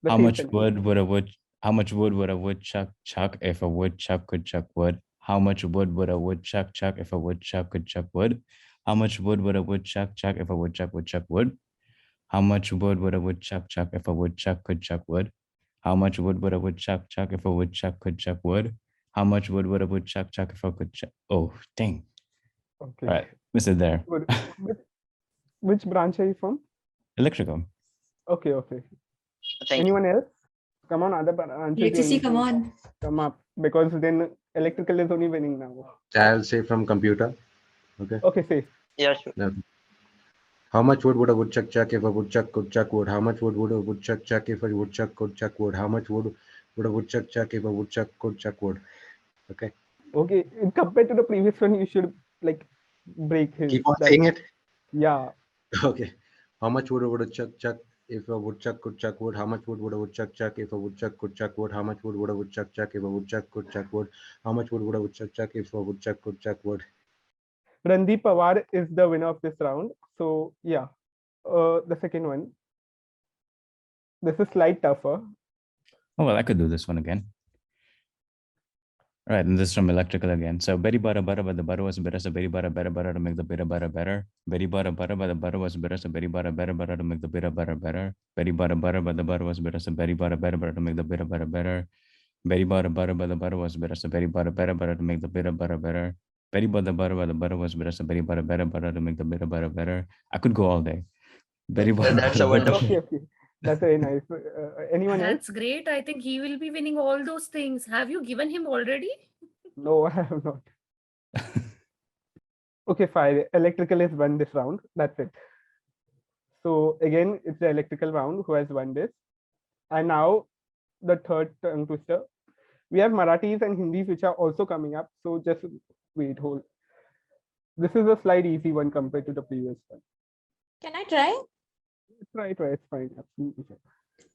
How much wood would a woodchuck chuck if a woodchuck could chuck wood? How much wood would a woodchuck chuck if a woodchuck could chuck wood? How much wood would a woodchuck chuck if a woodchuck would chuck wood? How much wood would a woodchuck chuck if a woodchuck could chuck wood? How much wood would a woodchuck chuck if a woodchuck could chuck wood? How much wood would a woodchuck chuck if I could chuck? Oh, dang. Okay. All right, missed it there. Which branch are you from? Electrical. Okay. Anyone else? Come on, other branches. HCC, come on. Come up, because then electrical is only winning now. I'll say from computer. Okay. Okay, say. Yeah, sure. No. How much wood would a woodchuck chuck if a woodchuck could chuck wood? How much wood would a woodchuck chuck if a woodchuck could chuck wood? How much wood would a woodchuck chuck if a woodchuck could chuck wood? Okay. Okay, compared to the previous one, you should like break his. Keep on saying it? Yeah. Okay. How much wood would a woodchuck chuck if a woodchuck could chuck wood? How much wood would a woodchuck chuck if a woodchuck could chuck wood? How much wood would a woodchuck chuck if a woodchuck could chuck wood? How much wood would a woodchuck chuck if a woodchuck could chuck wood? Randeep Pawar is the winner of this round. So yeah, the second one. This is slight tougher. Oh, well, I could do this one again. All right, and this is from electrical again. So very butter, but the butter was better. So very butter to make the butter better. Very butter, but the butter was better. So very butter to make the butter better. Very butter, but the butter was better. So very butter to make the butter better. Very butter, but the butter was better. So very butter to make the butter better. Very butter, but the butter was better. So very butter to make the butter better. I could go all day. Very butter. That's a wonderful. Okay. That's very nice. Anyone else? That's great. I think he will be winning all those things. Have you given him already? No, I have not. Okay, fine. Electrical has won this round. That's it. So again, it's the electrical round who has won this. And now the third tongue twister. We have Marathis and Hindis which are also coming up. So just wait, hold. This is a slight easy one compared to the previous one. Can I try? Try. It's fine. Absolutely fine.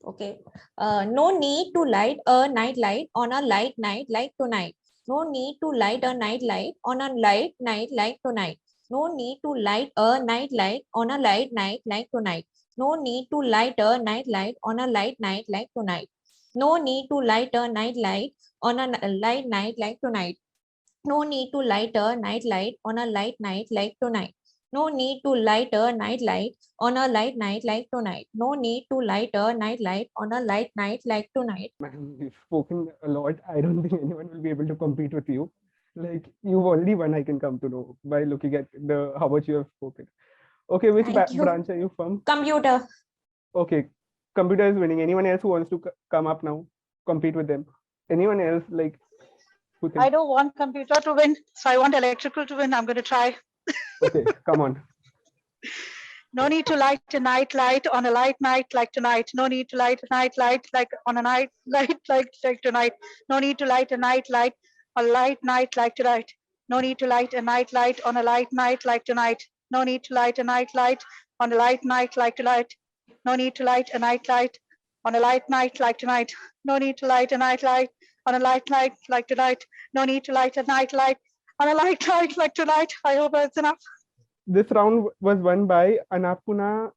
Okay. No need to light a night light on a light night like tonight. No need to light a night light on a light night like tonight. No need to light a night light on a light night like tonight. No need to light a night light on a light night like tonight. No need to light a night light on a light night like tonight. No need to light a night light on a light night like tonight. No need to light a night light on a light night like tonight. No need to light a night light on a light night like tonight. Man, you've spoken a lot. I don't think anyone will be able to compete with you. Like, you've already won, I can come to know by looking at how much you have spoken. Okay, which branch are you from? Computer. Okay, computer is winning. Anyone else who wants to come up now, compete with them? Anyone else like? I don't want computer to win, so I want electrical to win. I'm going to try. Okay, come on. No need to light a night light on a light night like tonight. No need to light a night light like on a night light like tonight. No need to light a night light on a light night like tonight. No need to light a night light on a light night like tonight. No need to light a night light on a light night like tonight. No need to light a night light on a light night like tonight. No need to light a night light on a light night like tonight. No need to light a night light on a light night like tonight. I hope that's enough. this round was won by Anapuna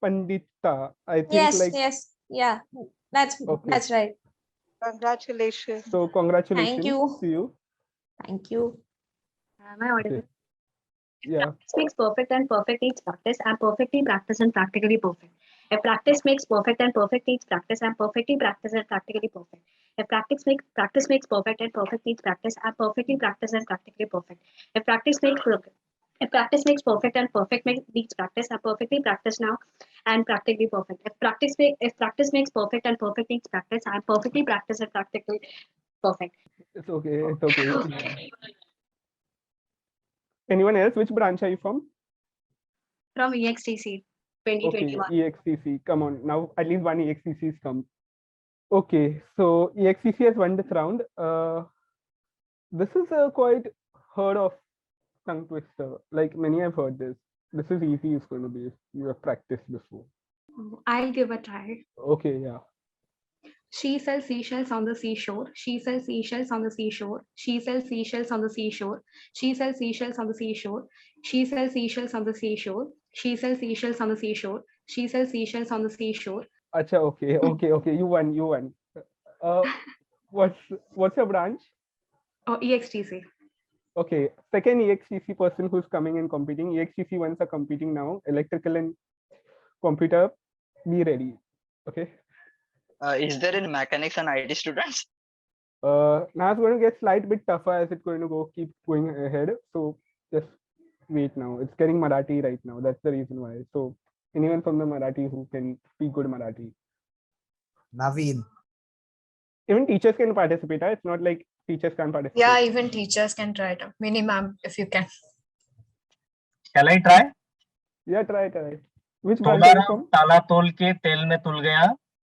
Pandita. I think Yes, yes, yeah, that's right. Congratulations. So congratulations Thank you. to you. Thank you. Am I audible? Okay. Yeah. Practice makes perfect and perfect needs practice and perfectly practice and practically perfect. If practice makes perfect and perfect needs practice and perfectly practice and practically perfect. If practice makes perfect and perfect needs practice and perfectly practice and practically perfect. If practice makes perfect and perfect needs practice and perfectly practice now and practically perfect. If practice makes perfect and perfect needs practice and perfectly practice and practically perfect. It's okay. It's okay. Anyone else? Which branch are you from? From EXTC 2021. Okay, EXTC. Come on. Now at least one EXTC is come. Okay, so EXTC has won this round. This is a quite heard of tongue twister. Like many have heard this. This is easy. It's going to be if you have practiced before. I'll give a try. Okay, yeah. She sells seashells on the seashore. She sells seashells on the seashore. She sells seashells on the seashore. She sells seashells on the seashore. She sells seashells on the seashore. She sells seashells on the seashore. She sells seashells on the seashore. Acha, okay. You won. What's your branch? Oh, EXTC. Okay, second EXTC person who's coming and competing. EXTC ones are competing now. Electrical and computer, be ready. Okay. Is there any mechanics and IT students? Now it's going to get slight bit tougher as it's going to keep going ahead. So just wait now. It's getting Marathi right now. That's the reason why. So anyone from the Marathi who can speak good Marathi. Naveen. Even teachers can participate. It's not like teachers can't participate. Yeah, even teachers can try it. Mini ma'am, if you can. Shall I try? Yeah, try. Which branch are you तोला from? ताला तोल के तेल में तुल गया,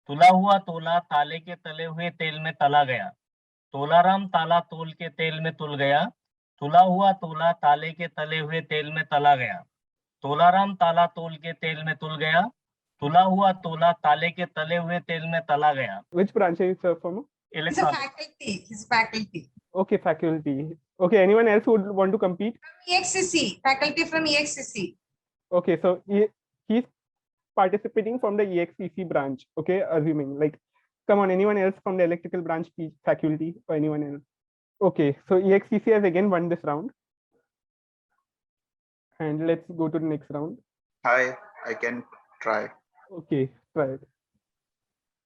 तुला हुआ तोला ताले के तले हुए तेल में तला गया. तोलाराम ताला तोल के तेल में तुल गया, तुला हुआ तोला ताले के तले हुए तेल में तला गया. तोलाराम ताला तोल के तेल में तुल गया, तुला हुआ तोला ताले के तले हुए तेल में तला गया. Which branch are you from? He's a faculty. He's faculty. Okay, faculty. Okay, anyone else who would want to compete? EXCC, faculty from EXCC. Okay, so he's participating from the EXCC branch. Okay, assuming like, come on, anyone else from the electrical branch faculty or anyone else? Okay, so EXCC has again won this round. And let's go to the next round. Hi, I can try. Okay, try it.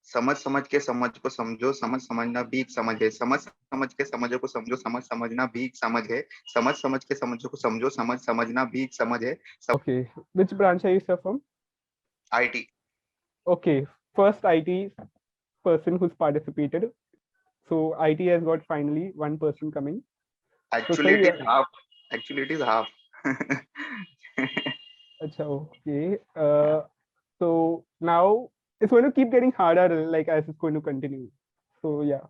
समझ के समझ को समझो, समझ समझना भी एक समझ है. समझ के समझो को समझो, समझ समझना भी एक समझ है. समझ के समझो को समझो, समझ समझना भी एक समझ है. Okay, which branch are you sir from? IT. Okay, first IT person who's participated. So IT has got finally one person coming. Actually, it is half. Actually, it is half. Okay. So now it's going to keep getting harder, like as it's going to continue. So yeah.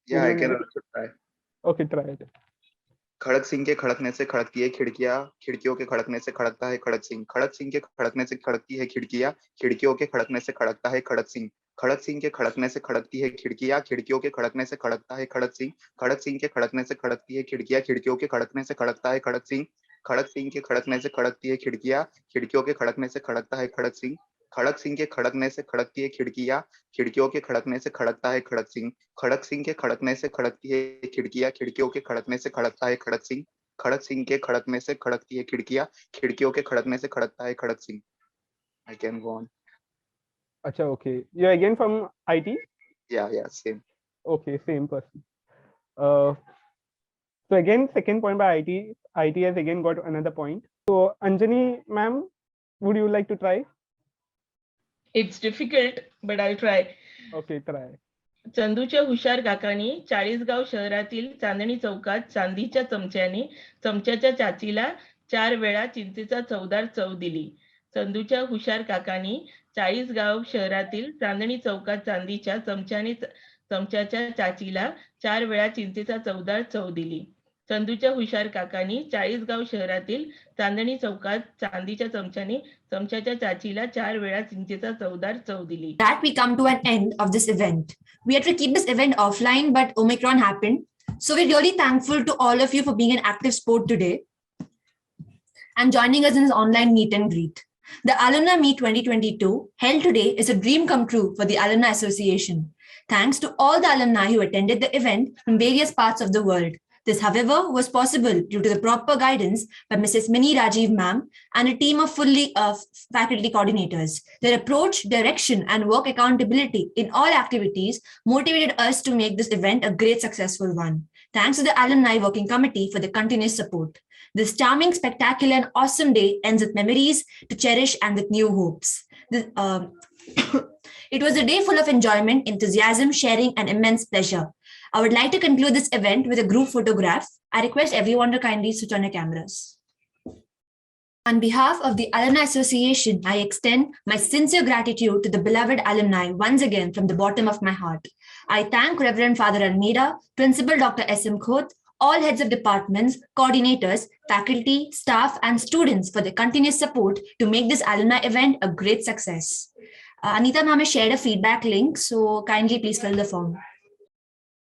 Yeah, I can also try. Okay, try it. खड़क सिंह के खड़कने से खड़कती है खिड़कियां, खिड़कियों के खड़कने से खड़कता है खड़क सिंह. खड़क सिंह के खड़कने से खड़कती है खिड़कियां, खिड़कियों के खड़कने से खड़कता है खड़क सिंह. खड़क सिंह के खड़कने से खड़कती है खिड़कियां, खिड़कियों के खड़कने से खड़कता है खड़क सिंह. खड़क सिंह के खड़कने से खड़कती है खिड़कियां, खिड़कियों के खड़कने से खड़कता है खड़क सिंह. खड़क सिंह के खड़कने से खड़कती है खिड़कियां, खिड़कियों के खड़कने से खड़कता है खड़क सिंह. खड़क सिंह के खड़कने से खड़कती है खिड़कियां, खिड़कियों के खड़कने से खड़कता है खड़क सिंह. खड़क सिंह के खड़कने से खड़कती है खिड़कियां, खिड़कियों के खड़कने से खड़कता है खड़क सिंह. खड़क सिंह के खड़कने से खड़कती है खिड़कियां, खिड़कियों के खड़कने से खड़कता है खड़क Singh. I can go on. Acha, okay. You're again from IT? Yeah, same. Okay, same person. So again, second point by IT. IT has again got another point. So Anjani ma'am, would you like to try? It's difficult, but I'll try. Okay, try. चंदूच्या हुशार काकांनी चाळीसगाव शहरातील चांदणी चौकात चांदीच्या चमच्याच्या चाचीला 4 वेळा चिंचेचा चवदार चव दिली. चंदूच्या हुशार काकांनी चाळीसगाव शहरातील चांदणी चौकात चांदीच्या चमच्याच्या चाचीला 4 वेळा चिंचेचा चवदार चव दिली. चंदूच्या हुशार काकांनी चाळीसगाव शहरातील चांदणी चौकात चांदीच्या चमच्याच्या चाचीला 4 वेळा चिंचेचा चवदार चव दिली. That we come to an end of this event. We had to keep this event offline, but Omicron happened. So we're really thankful to all of you for being an active sport today. and joining us in this online meet and greet. The Alumni Meet 2022 held today is a dream come true for the Alumni Association. Thanks to all the alumni who attended the event from various parts of the world. This, however, was possible due to the proper guidance by Mrs. Mini Rajiv ma'am and a team of faculty coordinators. Their approach, direction, and work accountability in all activities motivated us to make this event a great successful one. Thanks to the Alumni Working Committee for the continuous support. This charming, spectacular, and awesome day ends with memories to cherish and with new hopes. It was a day full of enjoyment, enthusiasm, sharing, and immense pleasure. I would like to conclude this event with a group photograph. I request everyone to kindly switch on your cameras. On behalf of the Alumni Association, I extend my sincere gratitude to the beloved alumni once again from the bottom of my heart. I thank Reverend Father Almeida, Principal Dr. S.M. Khoth, all heads of departments, coordinators, faculty, staff, and students for their continuous support to make this alumni event a great success. Anita ma'am has shared a feedback link, so kindly please fill the form.